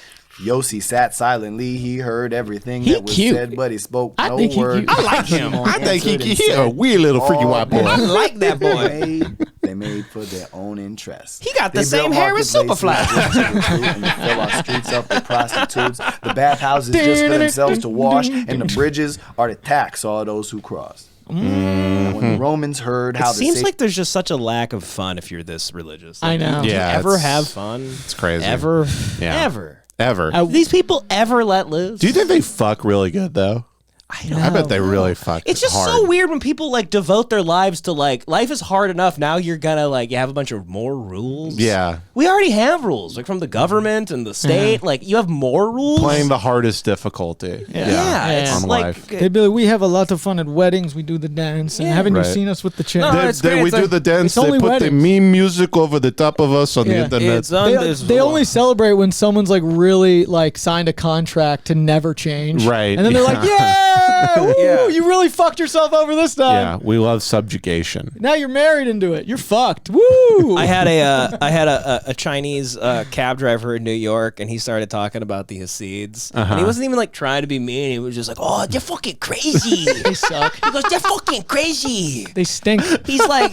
Yossi sat silently. He heard everything He that was cute. said, but he spoke I no think he word. cute. I like him. I think he Answered and can a said, wee little freaky "All white boy. men I like that boy. They made for their own interests. He got the They same built hair as marketplaces Superfly. just to recruit and to fill our streets up with prostitutes. The bathhouses just for themselves to wash, and the bridges are to tax all those who cross. Now, when the Romans heard how It the seems sa- like there's just such a lack of fun if you're this religious. I know. Do you Yeah, ever it's- have fun? It's crazy. Ever? Yeah. Ever? Ever. I- These people ever let loose? Do you think they fuck really good, though? I don't I bet they really fuck It's just hard. so weird when people like devote their lives to like life is hard enough. Now you're gonna like you have a bunch of more rules. Yeah. We already have rules like from the government and the state. Like you have more rules. Playing the hardest difficulty. yeah, it's On like life. They'd be like, we have a lot of fun at weddings. We do the dance. And Yeah. haven't Right. you seen us with the chair? No, They, it's great. we It's do like- the dance. it's They only put the weddings. meme music over the top of us on the Yeah. internet. it's They only celebrate when someone's like really like signed a contract to never change. Right. And then they're like, yeah, woo, Yeah. you really fucked yourself over this time. Yeah, we love subjugation. Now you're married into it. You're fucked. Woo. I had a Chinese cab driver in New York, and he started talking about the Hasids, and he wasn't even like trying to be mean. He was just like, "Oh, they're fucking crazy. They suck. He goes, they're fucking crazy." They stink. He's like,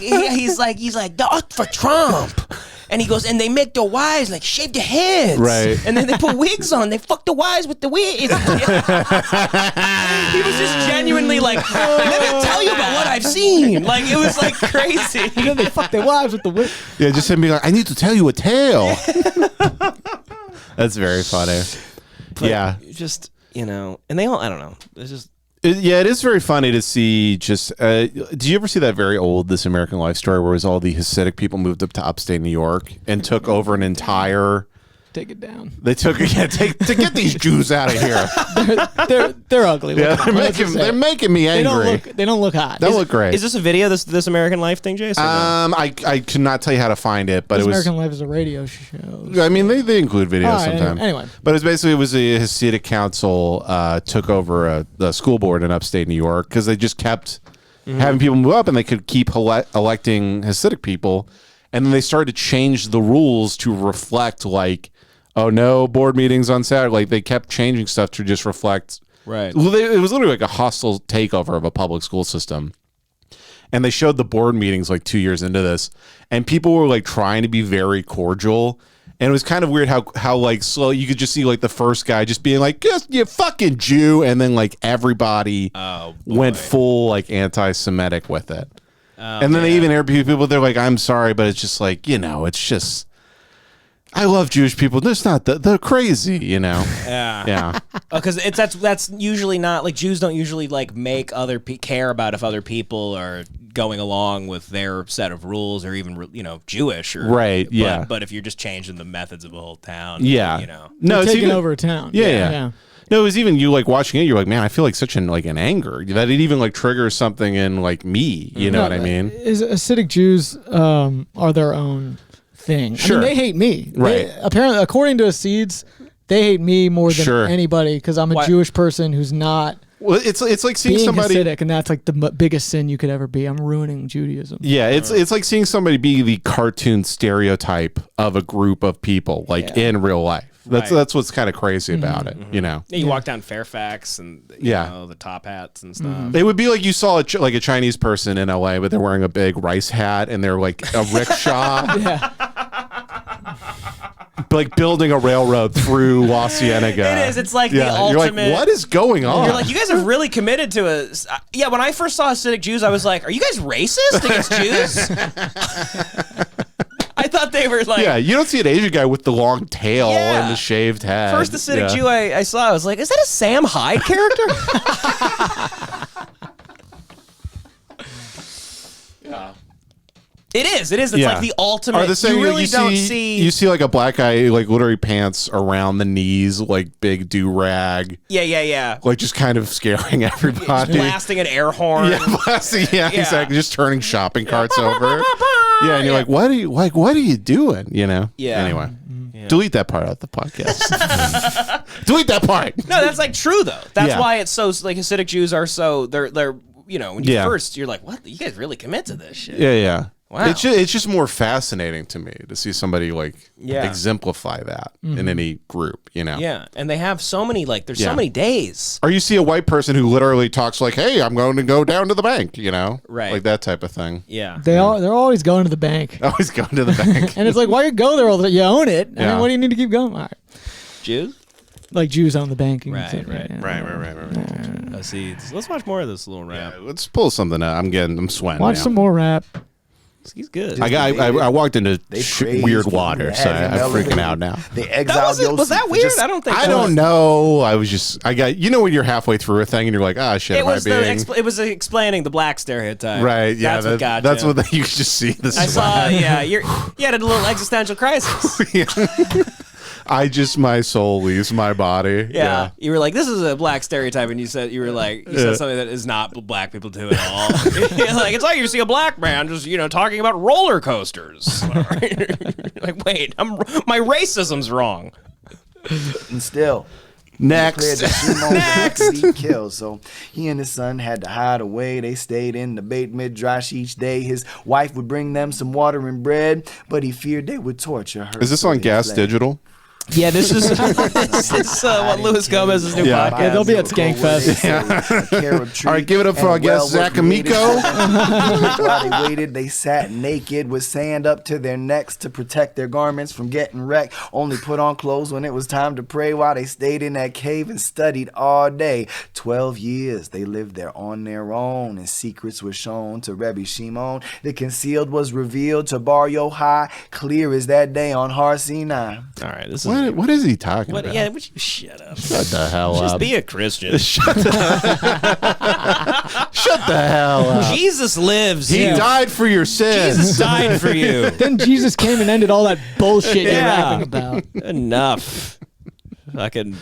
they're up for Trump. And he goes, and they make their wives like shave their heads. Right. And then they put wigs on. They fuck the wives with the wigs. He was just genuinely like, let me tell you about what I've seen. Like, it was like crazy. And then they fuck their wives with the whip. Yeah, just him being like, I need to tell you a tale. That's very funny. Yeah. Just, and they all, I don't know. It's just, Yeah, it is very funny to see just. Do you ever see that very old This American Life story where it was all the Hasidic people moved up to upstate New York and took over an entire. Take it down. They took to get these Jews out of here. They're ugly. Yeah, looking. Let's just say they're it. making me They angry. don't look hot. They look great. is this a video, this American Life thing, Jace? or no? I cannot tell you how to find it, but This it was. American Life is a radio show. I mean, they include videos All right, sometimes. anyway. But it was a Hasidic council took over the school board in upstate New York because they just kept having people move up and they could keep electing Hasidic people. And then they started to change the rules to reflect like, oh, no board meetings on Saturday. Like they kept changing stuff to just reflect. Right. Well, it was literally like a hostile takeover of a public school system. And they showed the board meetings like 2 years into this, and people were like trying to be very cordial. And it was kind of weird how like slow you could just see like the first guy just being like, yes, you fucking Jew. And then like everybody went full like anti-Semitic with it. And then they even interviewed people. They're like, I'm sorry, but it's just like, it's just, I love Jewish people. There's not they're crazy, Yeah. Yeah. Because that's usually not like Jews don't usually like make care about if other people are going along with their set of rules or even Jewish or Right, yeah. But if you're just changing the methods of a whole town, Yeah. No, it's taking even over a town. Yeah. No, it was even you like watching it. You're like, man, I feel like such an anger that it even like triggers something in like me. You know what I mean? Hasidic Jews are their own thing. Sure. I mean, they hate me. Right. Apparently, according to Hasids, they hate me more than anybody because I'm a Jewish person who's not. Well, it's like seeing being somebody Hasidic, and that's like the biggest sin you could ever be. I'm ruining Judaism. Yeah, it's like seeing somebody be the cartoon stereotype of a group of people, like in real life. That's what's kind of crazy about it, you know. Yeah, you walk down Fairfax and you know, the top hats and stuff. It would be like you saw a Chinese person in LA, but they're wearing a big rice hat and they're like a rickshaw. Like building a railroad through La Cienega. It is. It's like the ultimate. You're like, what is going on? You're like, you guys have really committed to a. Yeah, when I first saw Hasidic Jews, I was like, are you guys racist against Jews? I thought they were like. Yeah, you don't see an Asian guy with the long tail and the shaved head. First Hasidic Jew I saw, I was like, is that a Sam Hyde character? It is. It's like the ultimate. Or the same, you really don't see. You see like a black guy, like literally pants around the knees, like big do-rag. Yeah. Like just kind of scaring everybody. Blasting an air horn. Yeah, blasting. Yeah, exactly. Just turning shopping carts over. Yeah, and you're like, what are you doing? You know? Yeah. Anyway. Delete that part out of the podcast. Delete that part. No, that's like true though. That's why it's so like Hasidic Jews are so they're you know, when you first you're like, what? You guys really commit to this shit. Yeah. Wow. It's just more fascinating to me to see somebody like exemplify that in any group, you know? Yeah, and they have so many, like, there's so many days. Or you see a white person who literally talks like, hey, I'm going to go down to the bank, you know? Right. Like that type of thing. Yeah. They're always going to the bank. Always going to the bank. And it's like, why you go there all the time? You own it. I Yeah. mean, what do you need to keep going? All right. Jews? Like Jews own the bank. Right. See, let's watch more of this little rap. Yeah, let's pull something up. I'm sweating. Watch some more rap. He's good. I walked into weird water, so I'm melody. freaking out now. They exiled Was that weird? I don't think I don't know. I got when you're halfway through a thing and you're like, shit, it was explaining the black stereotype. Right, yeah. That's what got That's you. what you could just see. I saw, you had a little existential crisis. My soul leaves my body. Yeah. You were like, this is a black stereotype, and you said something that is not black people do at all. You're like, it's like you see a black man just, talking about roller coasters. Like, wait, my racism's wrong. And still. Next. Next. Killed. So he and his son had to hide away. They stayed in the Beit Midrash each day. His wife would bring them some water and bread, but he feared they would torture her. Is this on Gas Digital? Yeah, this is what Luis Gomez's new podcast. Yeah, they'll be at Skankfest. All right, give it up for our guest, Zach Amico. While they waited, they sat naked with sand up to their necks to protect their garments from getting wrecked. Only put on clothes when it was time to pray while they stayed in that cave and studied all day. 12 years they lived there on their own, and secrets were shown to Rebbe Shimon. The concealed was revealed to Bar Yochai, clear as that day on Har Sinai. All right, this is what is he talking about? Yeah, would you shut up? Shut the hell Just up. be a Christian. Shut the hell up. Jesus lives. He died for your sins. Jesus died for you. Then Jesus came and ended all that bullshit you're rapping about. Enough. Fucking.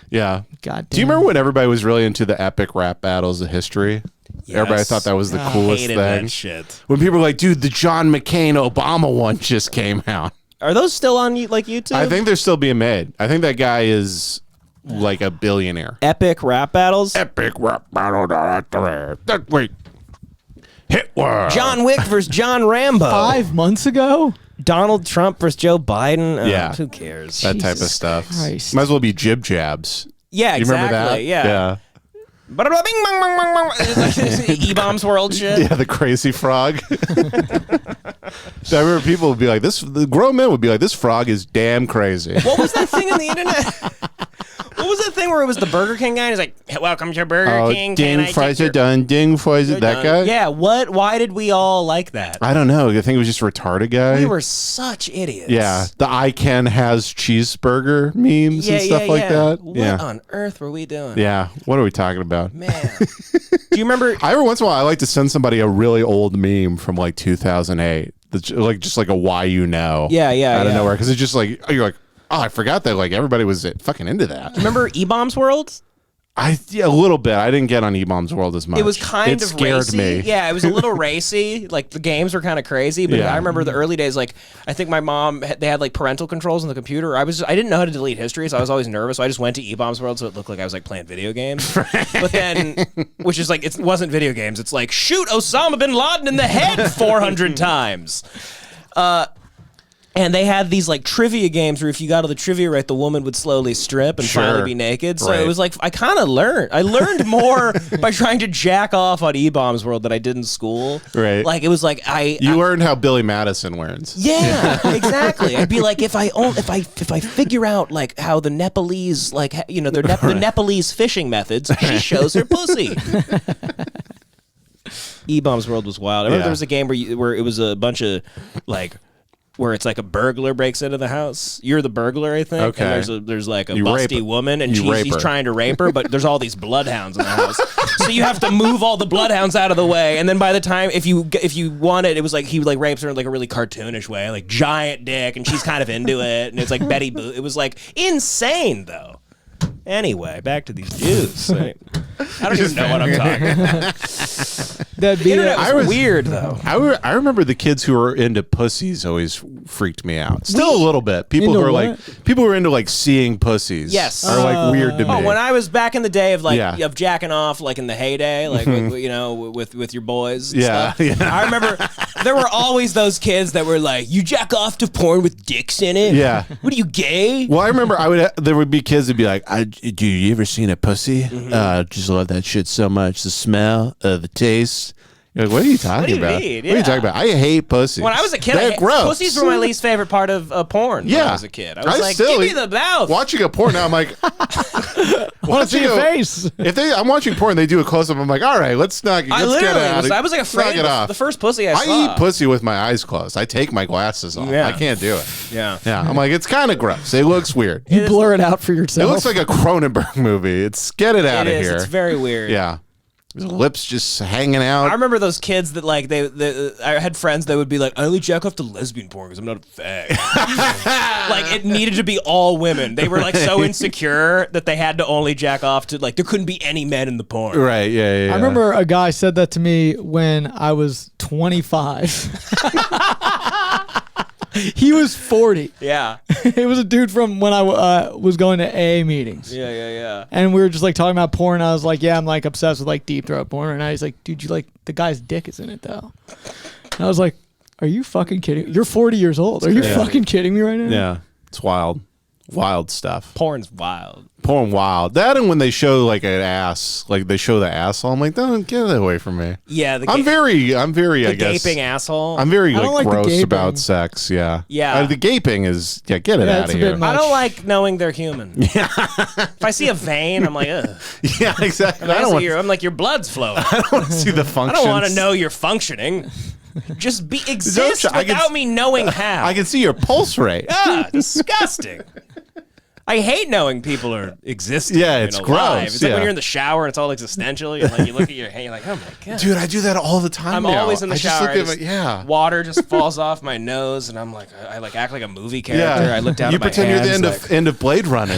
Yeah. God damn. Do you remember when everybody was really into the epic rap battles of history? Yes. Everybody thought that was the coolest thing. That shit. When people were like, dude, the John McCain Obama one just came out. Are those still on YouTube? I think they're still being made. I think that guy is like a billionaire. Epic rap battles? Epic rap battle. Wait. Hitler. John Wick versus John Rambo. 5 months ago? Donald Trump versus Joe Biden. Yeah. Who cares? That type of Jesus stuff. Christ. Might as well be jib jabs. Yeah, You exactly. remember that? Yeah. E-bombs world shit. Yeah, the crazy frog. I remember people would be like, the grown men would be like, this frog is damn crazy. What was that thing on the internet? What was that thing where it was the Burger King guy? And he's like, welcome to Burger King. Ding, fries are done. Ding, fries are that guy? Yeah, why did we all like that? I don't know. I think it was just a retarded guy. We were such idiots. Yeah. The I Can has cheeseburger memes and stuff like that. What on earth were we doing? Yeah. What are we talking about? Man. Do you remember? Every once in a while, I like to send somebody a really old meme from like 2008. That's like just like a why you know. Yeah. Out of nowhere. Because it's just like, you're like, I forgot that like everybody was fucking into that. Remember E-Bombs World? A little bit. I didn't get on E-Bombs World as much. It was kind of scared racy. me. Yeah, it was a little racy. Like the games were kind of crazy, but Yeah. I remember the early days. Like I think my mom they had like parental controls on the computer. I didn't know how to delete history, so I was always nervous. So I just went to E-Bombs World, so it looked like I was like playing video games. But then, which is like it wasn't video games. It's like shoot Osama bin Laden in the head 400 times. And they had these like trivia games where if you got all the trivia right, the woman would slowly strip and finally be naked. So it was like I kind of learned. I learned more by trying to jack off on E-Bombs World than I did in school. Right. Like it was like You learned how Billy Madison learns. Yeah, exactly. I'd be like, if I figure out like how the Nepalese like the Nepalese fishing methods, she shows her pussy. E-Bombs World was wild. I remember there was a game where it was a bunch of like. Where it's like a burglar breaks into the house. You're the burglar, I think. Okay. And there's like a busty woman, and he's trying to rape her, but there's all these bloodhounds in the house. So you have to move all the bloodhounds out of the way, and then by the time if you want it was like he like rapes her in like a really cartoonish way, like giant dick, and she's kind of into it, and it's like Betty Boop. It was like insane though. Anyway, back to these Jews. I don't even know what I'm talking about. That'd be The internet was weird though. I remember the kids who were into pussies always freaked me out. Still a little bit. People Into who are what? people who are into like seeing pussies. Yes. Are like weird to me. Oh, when I was back in the day of like Yeah. of jacking off, like in the heyday, like with your boys. And Yeah, stuff. yeah. I remember there were always those kids that were like, "You jack off to porn with dicks in it." Yeah. What are you gay? Well, I remember there would be kids that'd be like, "Do you ever seen a pussy? Just love that shit so much. The smell, the taste." You're like, what are you talking What do you about? mean? What are you talking about? I hate pussies. When I was a kid, They're gross. pussies were my least favorite part of porn. When I was a kid, I was like, "Give me the mouth." Watching a porn now, I'm like, I want to see your face. I'm watching porn, they do a close up. I'm like, all right, let's get I out. was like afraid. Knock it off. The first pussy I saw. I eat pussy with my eyes closed. I take my glasses off. Yeah. I can't do it. Yeah. Yeah. I'm like, it's kind of gross. It looks weird. You blur it out for It yourself. looks like a Cronenberg movie. Get it out of here. It's very weird. Yeah. His lips just hanging out. I remember those kids that like I had friends that would be like, I only jack off to lesbian porn because I'm not a fag. Like it needed to be all women. They were like so insecure that they had to only jack off to like there couldn't be any men in the porn. Right, yeah. I remember a guy said that to me when I was 25. He was 40. Yeah. It was a dude from when I was going to AA meetings. Yeah. And we were just like talking about porn. I was like, yeah, I'm like obsessed with like deep throat porn. And he's like, dude, you like the guy's dick is in it though. And I was like, are you fucking kidding? You're 40 years old. Are you fucking kidding me right now? Yeah. It's wild. Wild stuff. Porn's wild. Porn wild. That and when they show like an ass, like they show the asshole, I'm like, don't get that away from me. Yeah. I'm very, I guess. Gaping asshel. I'm very I don't like like the gross gaping. about sex. Yeah. Yeah. The gaping is, get it Yeah, out it's of a bit here. much. I don't like knowing they're human. Yeah. If I see a vein, I'm like, ugh. Yeah, exactly. I'm like, your blood's flowing. I don't want to see the I functions. don't want to know you're functioning. Just exist I can- without me knowing how. I can see your pulse rate. Disgusting. I hate knowing people are existing. Yeah, and it's alive. gross, It's like yeah. when you're in the shower and it's all existential. You're like, you look at your hand, you're like, oh my god. Dude, I do that all the time I'm now. always in the I just shower. look at yeah. Water just falls off my nose, and I'm like, I like act like a movie character. Yeah. I look down You at my pretend you're the hands, end of Blade Runner.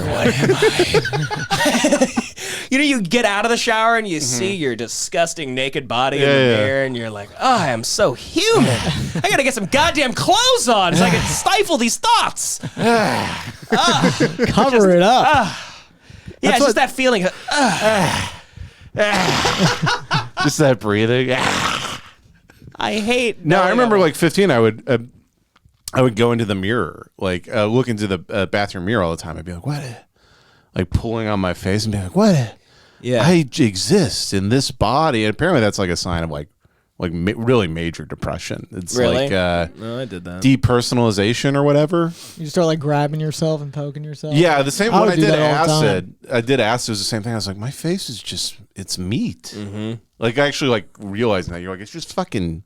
You know, you get out of the shower and you see your disgusting naked body in the Yeah. mirror, and you're like, oh, I am so human. I gotta get some goddamn clothes on so I can stifle these thoughts. Cover it up. Yeah, it's just that feeling. Just that breathing. I hate. No, I knowing remember I'm- like 15. I would go into the mirror, like look into the bathroom mirror all the time. I'd be like, what? Like pulling on my face and be like, what? Yeah. I exist in this body. And apparently that's like a sign of like really major depression. It's Really? like No, I did that. depersonalization or whatever. You start like grabbing yourself and poking yourself. Yeah, the same I when would I do did that all the time. acid. I did acid. It was the same thing. I was like, my face is just, it's meat. Mm-hmm. Like actually like realizing that you're like, it's just fucking,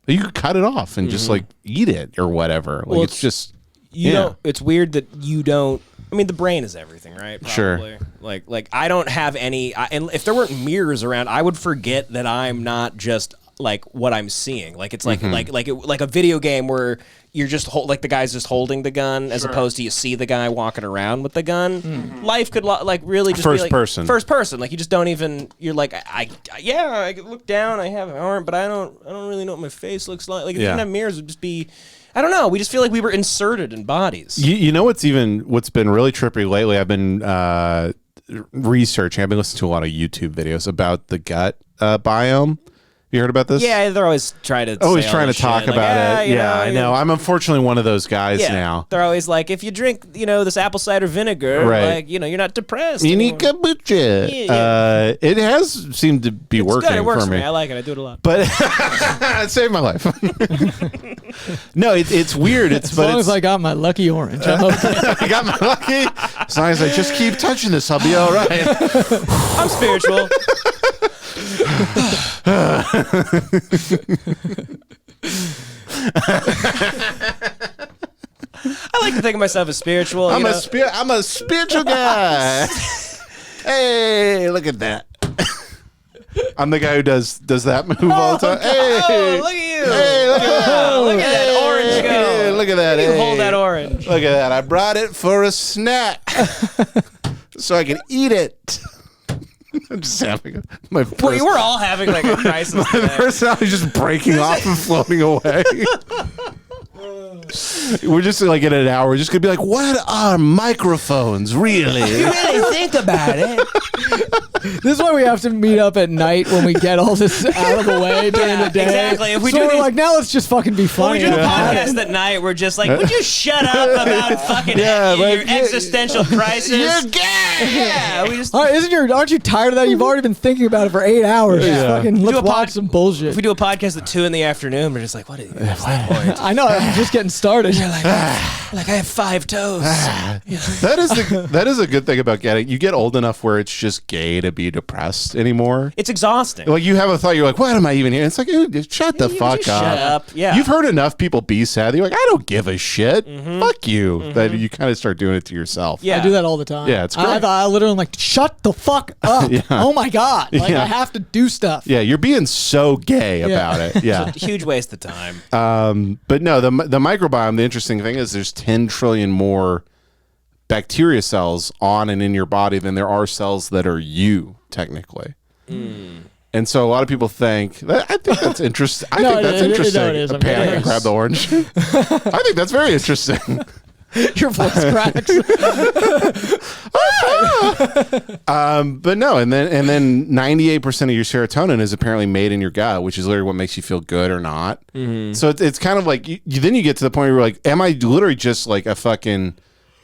you could cut it off and just like eat it or whatever. Like Well, it's just, You don't. It's weird that you don't. I mean, the brain is everything, right? Sure. Probably. Like I don't have any. And if there weren't mirrors around, I would forget that I'm not just like what I'm seeing. Like it's like like a video game where you're just like the guy's just holding the gun as opposed to you see the guy walking around with the gun. Life could like really just be like first person. Like you just don't even. You're like I could look down. I have an arm, but I don't really know what my face looks like. Like if you didn't have mirrors, it would just be. I don't know. We just feel like we were inserted in bodies. You know what's been really trippy lately? I've been researching. I've been listening to a lot of YouTube videos about the gut biome. You heard about this? Yeah, they're always trying to talk about it. Yeah, I know. I'm unfortunately one of those guys now. They're always like, if you drink, this apple cider vinegar, like, you're not depressed. You need kombucha. Yeah. It has seemed to be working good. It works for me. I like it. I do it a lot. But it saved my life. No, it's weird. As long as I got my lucky orange, I'm okay. I got my lucky. As long as I just keep touching this, I'll be all right. I'm spiritual. I like to think of myself as spiritual. I'm a spiritual guy. Hey, look at that. I'm the guy who does that move all the time. Hey, look at you. Hey, look at that. Look at that orange go. Hey, look at that. You hold that orange. Look at that. I brought it for a snack so I can eat it. I'm just having we're all having like a crisis. My personality is just breaking off and floating away. We're just like in an hour. We're just gonna be like, what are microphones really? You really think about it. This is why we have to meet up at night when we get all this out of the way during the day. Exactly. If we so we're like, now let's just fucking be funny. When we do a podcast at night, we're just like, would you shut up about fucking your existential crisis? You're gay. Yeah. We just. Aren't you tired of that? You've already been thinking about it for 8 hours. Just fucking let's watch some bullshit. If we do a podcast at 2 PM, we're just like, what is the point? I know. I'm just getting started. You're like I have 5 toes. That is a good thing about you get old enough where it's just gay to be depressed anymore. It's exhausting. Like you have a thought, you're like, what am I even here? It's like, dude, shut the fuck up. Shut up. Yeah. You've heard enough people be sad. You're like, I don't give a shit. Fuck you. That you kind of start doing it to yourself. Yeah. I do that all the time. Yeah, it's great. I literally am like, shut the fuck up. Yeah. Oh my God. Like I have to do stuff. Yeah, you're being so gay about it. Yeah. It's a huge waste of time. But no, the microbiome, the interesting thing is there's 10 trillion more bacteria cells on and in your body than there are cells that are you, technically. And so a lot of people think I think that's interesting. I think that's interesting. It is. Panic and grab the orange. I think that's very interesting. Your voice cracks. But no, and then 98% of your serotonin is apparently made in your gut, which is literally what makes you feel good or not. So it's kind of like then you get to the point where you're like, am I literally just like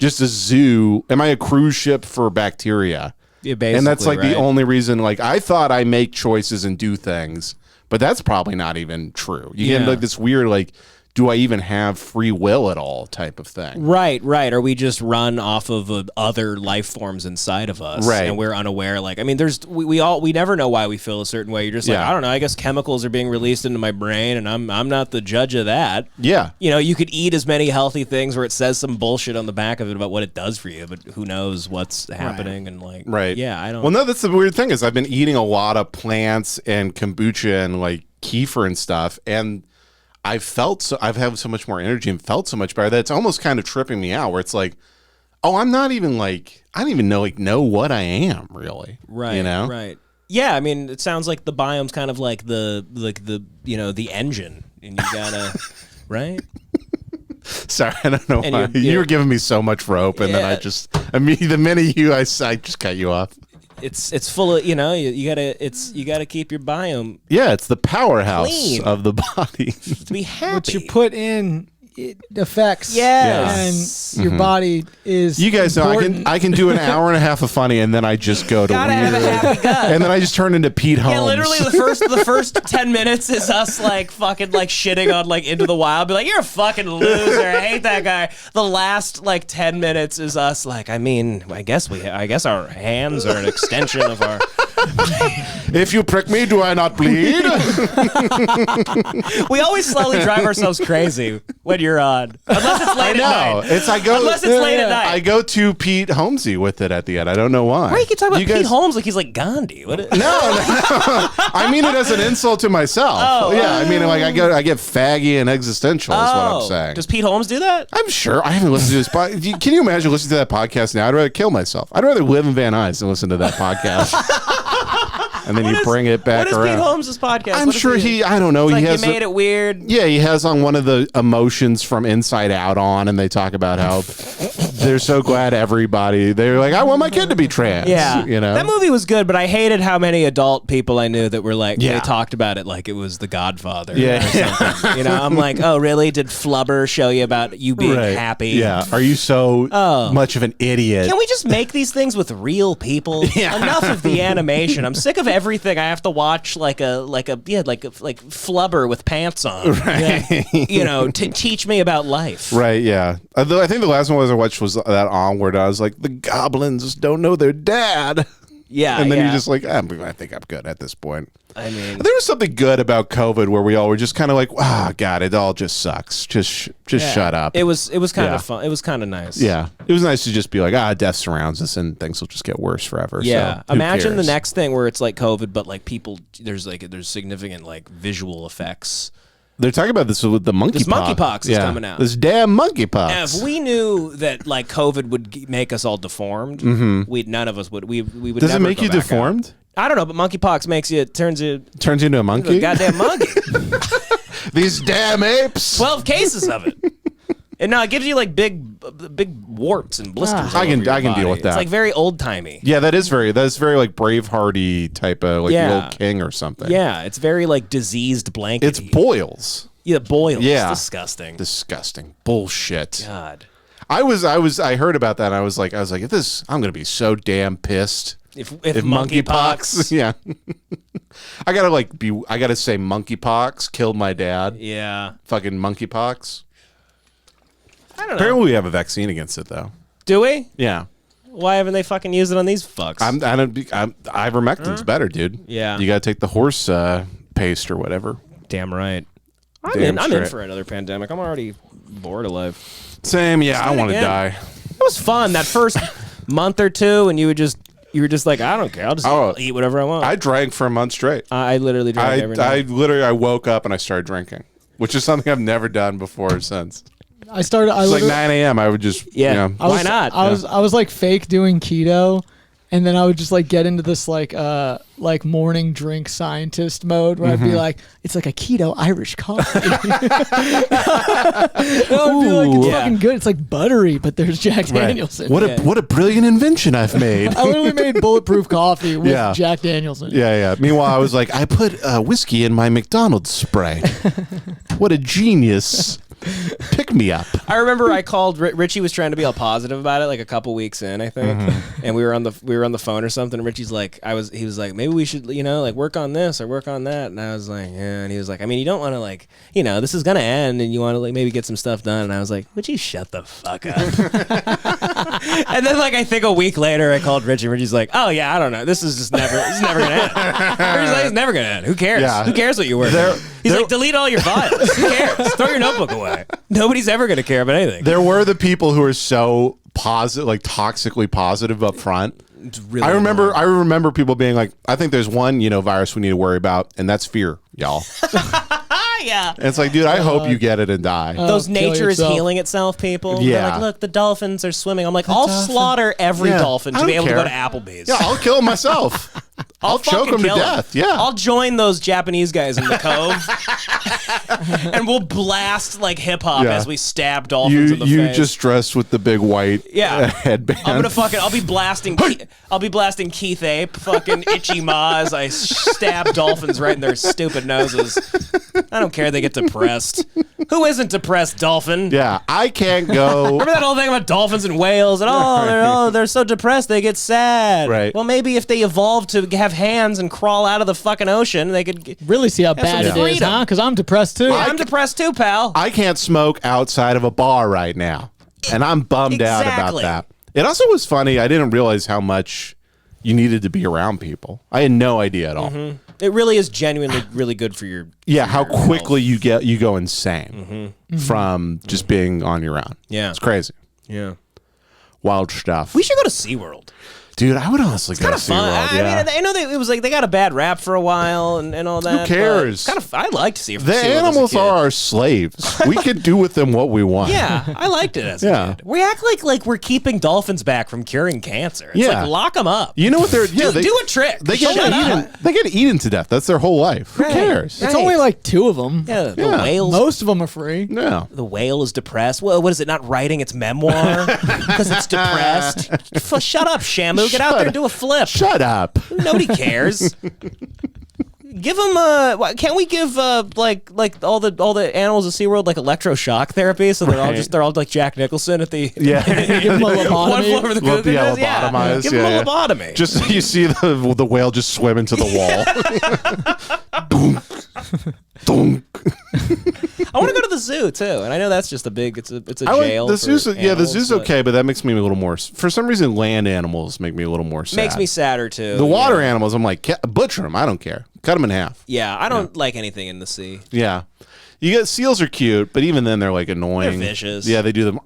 just a zoo? Am I a cruise ship for bacteria? Yeah, basically, and that's like the only reason. Like I thought I make choices and do things, but that's probably not even true. You get like this weird like, do I even have free will at all type of thing? Right. Or we just run off of other life forms inside of us, right? And we're unaware. Like, I mean, we never know why we feel a certain way. You're just like, I don't know. I guess chemicals are being released into my brain, and I'm not the judge of that. Yeah. You could eat as many healthy things where it says some bullshit on the back of it about what it does for you, but who knows what's happening and like. Right. Yeah. I don't. Well, no, that's the weird thing is I've been eating a lot of plants and kombucha and like kefir and stuff, and I've had so much more energy and felt so much better that it's almost kind of tripping me out where it's like, oh, I don't even know what I am really. Right. Right. Yeah. I mean, it sounds like the biome's kind of like the engine, and you gotta, right? Sorry, I don't know why. You were giving me so much rope, and then the minute I just cut you off. It's full of you gotta keep your biome. Yeah, it's the powerhouse clean of the body. To be happy. What you put in, it affects. Yes. And your body is. You guys important. know I can do an hour and a half of funny, and then I just go to gotta weird, have a happy gut. and then I just turn into Pete Holmes. Yeah, literally the first 10 minutes is us like fucking like shitting on like Into the Wild. Be like, you're a fucking loser. I hate that guy. The last like 10 minutes is us like, I mean, I guess our hands are an extension of our If you prick me, do I not bleed? We always slowly drive ourselves crazy when you're on, unless it's late at night. Unless it's late at night. I go to Pete Holmesy with it at the end. I don't know why. Why you keep talking about Pete Holmes like he's like Gandhi? What? No. I mean it as an insult to myself. I mean like I get faggy and existential. Is what I'm saying. Does Pete Holmes do that? I'm sure. I haven't listened to this podcast. Can you imagine listening to that podcast now? I'd rather kill myself. I'd rather live in Van Nuys than listen to that podcast. And then bring it back around. What is Pete Holmes' podcast? I'm sure I don't know. It's he like has he made it weird. Yeah, he has on one of the emotions from Inside Out on, and they talk about how they're so glad they're like, I want my kid to be trans. Yeah. You know? That movie was good, but I hated how many adult people I knew that were like, they talked about it like it was The Godfather or something. You know, I'm like, oh, really? Did Flubber show you about you being happy? Yeah. Are you so much of an idiot? Can we just make these things with real people? Enough of the animation. I'm sick of everything. I have to watch like Flubber with pants on. Right. You know, to teach me about life. Right, yeah. Although I think the last one I watched was that Onward. I was like, the goblins don't know their dad. Yeah. And then you're just like, I think I'm good at this point. I mean, there was something good about COVID where we all were just kind of like, God, it all just sucks. Just shut up. It was kind of fun. It was kind of nice. Yeah. It was nice to just be like, death surrounds us and things will just get worse forever. Yeah. So Imagine the next thing where it's like COVID, but like people, there's significant like visual effects. They're talking about this with the monkeypox. This monkeypox is coming out. This damn monkeypox. And if we knew that like COVID would make us all deformed, none of us would. We would. Does it never make you deformed? I don't know, but monkeypox turns you into a monkey. A goddamn monkey. These damn apes. 12 cases of it. And no, it gives you like big warts and blisters. I can deal with that. It's like very old timey. Yeah, that's very like Bravehearty type of like the old king or something. Yeah, it's very like diseased blanket. It's boils. Yeah, boils. Yeah, disgusting. Disgusting bullshit. God. I heard about that and I was like, I'm gonna be so damn pissed. If monkeypox. Yeah. I gotta say monkeypox killed my dad. Yeah. Fucking monkeypox. I don't know. Apparently we have a vaccine against it though. Do we? Yeah. Why haven't they fucking used it on these fucks? Ivermectin's better, dude. Yeah. You gotta take the horse paste or whatever. Damn right. I'm in for another pandemic. I'm already bored of life. Same, yeah, I want to die. It was fun that first month or two, and you were just like, I don't care. I'll just eat whatever I want. I drank for a month straight. I literally drank every night. I woke up and I started drinking, which is something I've never done before or since. It's like 9 a.m. I would just why not? I was like fake doing keto, and then I would just like get into this like morning drink scientist mode where I'd be like, it's like a keto Irish coffee. And I would be like, it's fucking good. It's like buttery, but there's Jack Daniels in it. What a brilliant invention I've made. I literally made bulletproof coffee with Jack Daniels in it. Yeah. Meanwhile, I was like, I put whiskey in my McDonald's Sprite. What a genius. Pick me up. I remember I called Richie was trying to be all positive about it like a couple weeks in, I think. And we were on the phone or something, and Richie's like he was like, maybe we should, like work on this or work on that. And I was like, yeah. And he was like, I mean, you don't want to like, this is gonna end and you want to like maybe get some stuff done. And I was like, would you shut the fuck up? And then like I think a week later I called Richie. Richie's like, oh yeah, I don't know. This is never gonna end. Richie's like, it's never gonna end. Who cares? Yeah. Who cares what you work on? He's like, delete all your files. Who cares? Throw your notebook away. Nobody's ever going to care about anything. There were the people who are so positive, like toxically positive up front. It's really I remember people being like, I think there's one, virus we need to worry about, and that's fear, y'all. Yeah. And it's like, dude, I hope you get it and die. Those nature is healing itself people. Yeah. They're like, look, the dolphins are swimming. I'm like, I'll slaughter every dolphin to be able to go to Applebee's. Yeah, I'll kill myself. I'll choke him to death. Yeah. I'll join those Japanese guys in the cove. And we'll blast like hip hop as we stab dolphins in the face. You just dressed with the big white headband. I'll be blasting Keith Ape, fucking Itchy Ma as I stab dolphins right in their stupid noses. I don't care they get depressed. Who isn't depressed, dolphin? Yeah, I can't go. Remember that whole thing about dolphins and whales and they're so depressed they get sad. Right. Well, maybe if they evolved to have hands and crawl out of the fucking ocean, they could really see how bad it is, huh? Because I'm depressed too. I'm depressed too, pal. I can't smoke outside of a bar right now, and I'm bummed out about that. It also was funny. I didn't realize how much you needed to be around people. I had no idea at all. It really is genuinely really good for your how quickly health. you go insane from just being on your own. Yeah. It's crazy. Yeah. Wild stuff. We should go to SeaWorld. Dude, I would honestly go to It's kind of SeaWorld. fun. Yeah. I mean, I know it was like they got a bad rap for a while and all that. Who cares? Kind of, I liked to see The animals are our slaves. We could do with them what we want. Yeah, I liked it as a kid. We act like we're keeping dolphins back from curing cancer. It's like lock them up. You know what they're do a trick. They get eaten. They get eaten to death. That's their whole life. Who cares? It's only like 2 of them. Yeah, the whales. Most of them are free. No. The whale is depressed. Well, what is it? Not writing its memoir because it's depressed. Shut up, Shamu. Get out there and do a flip. Shut up. Nobody cares. Give them can't we give like all the animals of SeaWorld like electroshock therapy so they're all like Jack Nicholson at the Give them a lobotomy. One Flew Over the Cuckoo's Nest. lobotomized. Give them a lobotomy. Just you see the whale just swim into the wall. Boom. Dunk. I want to go to the zoo too, and I know that's just a big. It's a jail. The zoo's the zoo's but okay, but that makes me a little more. For some reason, land animals make me a little more sad. Makes me sadder too. The water animals, I'm like, butcher them. I don't care. Cut them in half. Yeah, I don't like anything in the sea. Yeah, you get seals are cute, but even then they're like annoying. They're vicious. Yeah, they do them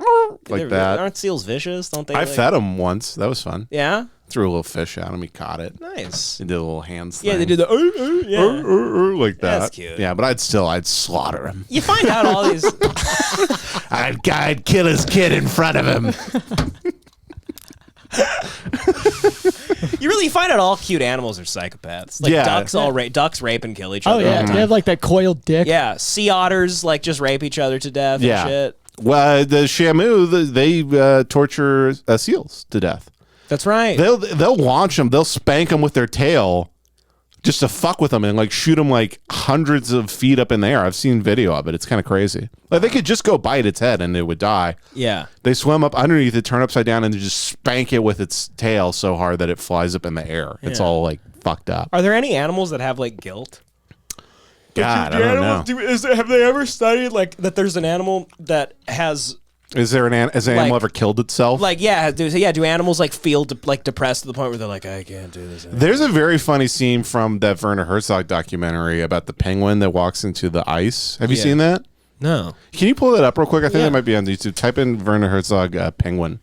like that. Aren't seals vicious? Don't they? I fed them once. That was fun. Yeah. Threw a little fish at him. He caught it. Nice. They did a little hands. Yeah, they did the like that. That's cute. Yeah, but I'd slaughter him. You find out all these. I'd kill his kid in front of him. You find out all cute animals are psychopaths. Like ducks rape and kill each Oh other. yeah, they have like that coiled dick. Yeah, sea otters like just rape each other to death and shit. Well, the Shamu, they torture seals to death. That's right. They'll launch them. They'll spank them with their tail just to fuck with them and like shoot them like hundreds of feet up in the air. I've seen video of it. It's kind of crazy. Like they could just go bite its head and it would die. Yeah. They swim up underneath it, turn upside down, and they just spank it with its tail so hard that it flies up in the air. It's all like fucked up. Are there any animals that have like guilt? God, I don't know. Have they ever studied like that? There's an animal that has. Has an animal ever killed itself? Like, do animals like feel depressed to the point where they're like, I can't do this anymore? There's a very funny scene from that Werner Herzog documentary about the penguin that walks into the ice. Have you seen that? No. Can you pull that up real quick? I think it might be on YouTube. Type in Werner Herzog penguin.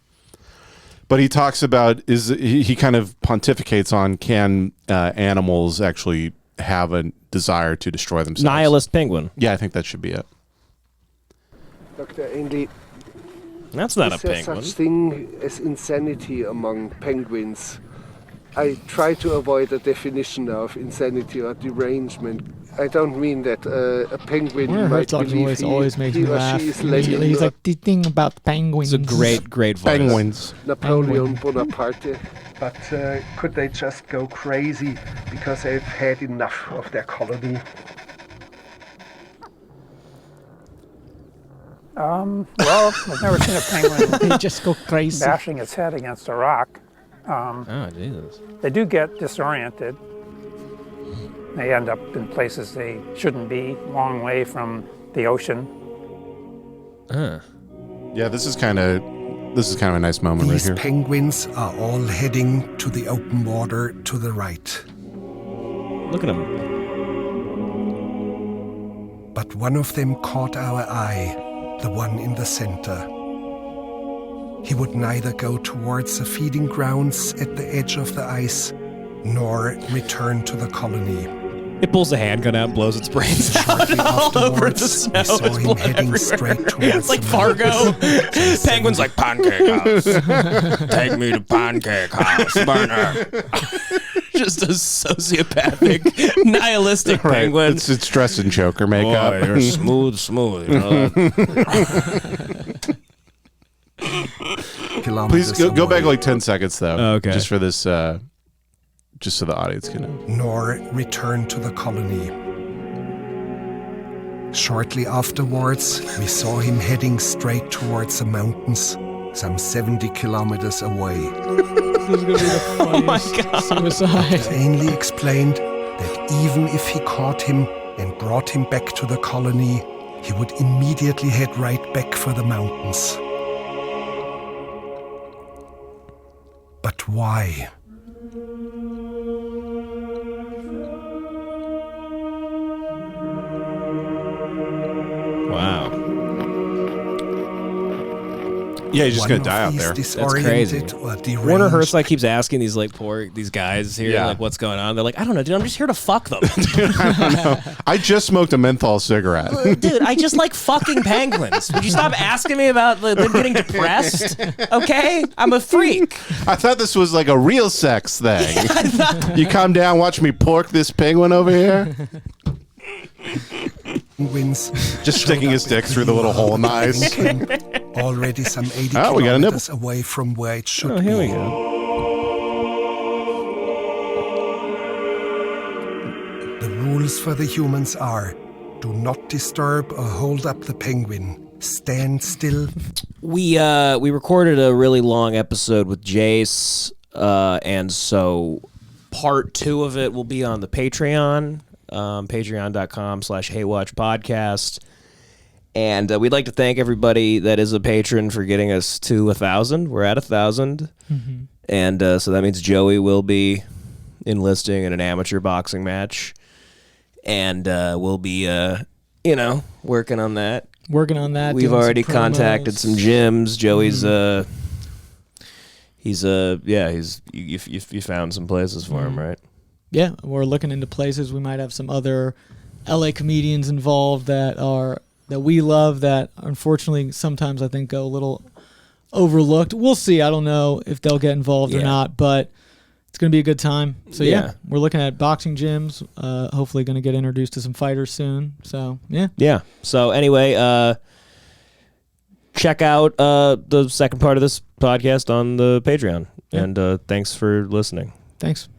But he talks about he kind of pontificates on can animals actually have a desire to destroy themselves? Nihilist penguin. Yeah, I think that should be it. Dr. Andy, that's not is a there penguin. such thing as insanity among penguins? I try to avoid a definition of insanity or derangement. I don't mean that a penguin Werner might Herzog's believe voice he, always makes he me or laugh. she is Immediately. He's like, the thing about penguins. It's a great voice. Penguins. Napoleon Bonaparte. But could they just go crazy because they've had enough of their colony? Well, I've never seen a penguin They just go crazy. bashing its head against a rock. Oh, Jesus. They do get disoriented. They end up in places they shouldn't be, long way from the ocean. Yeah, this is kind of a nice moment These right here. penguins are all heading to the open water to the right. Look at him. But one of them caught our eye, the one in the center. He would neither go towards the feeding grounds at the edge of the ice, nor return to the colony. It pulls a handgun out and blows its brains out all over the snow. We saw It's him blood heading everywhere. straight towards It's like the Fargo. Penguin's like, pancake house. Take me to pancake house, burner. Just a sociopathic, nihilistic penguin. It's dressed in Joker makeup. Boy, you're smooth. You know Please go back like 10 seconds though. Okay. Just for this, just so the audience can know. nor return to the colony. Shortly afterwards, we saw him heading straight towards the mountains, some 70 kilometers away. This is going to be the funniest suicide. Ainley explained that even if he caught him and brought him back to the colony, he would immediately head right back for the mountains. But why? Yeah, you're just One gonna of die out these there. disoriented or Warner deranged Herzog keeps asking these like these guys here like what's going on. They're like, I don't know, dude. I'm just here to fuck them. Dude, I don't know. I just smoked a menthol cigarette. Dude, I just like fucking penguins. Would you stop asking me about them getting depressed? Okay, I'm a freak. I thought this was like a real sex thing. You come down, watch me pork this penguin over here. penguins. Just sticking his dick through the little hole in the ice. Already some 80 Oh, we got a nibble. kilometers away from where it should Oh, here be. we go. The rules for the humans are: do not disturb or hold up the penguin. Stand still. We recorded a really long episode with Jace, and so part 2 of it will be on the Patreon, patreon.com/HeyWatchPodcast. And we'd like to thank everybody that is a patron for getting us to 1,000. We're at 1,000. Mm-hmm. And so that means Joey will be enlisting in an amateur boxing match. And we'll be, working on that. We've already contacted some gyms. Joey's, you found some places for him, right? Yeah, we're looking into places. We might have some other LA comedians involved that we love that unfortunately sometimes I think go a little overlooked. We'll see. I don't know if they'll get involved or not, but it's going to be a good time. So yeah, we're looking at boxing gyms. Hopefully going to get introduced to some fighters soon. So yeah. Yeah. So anyway, check out the second part of this podcast on the Patreon. And thanks for listening. Thanks.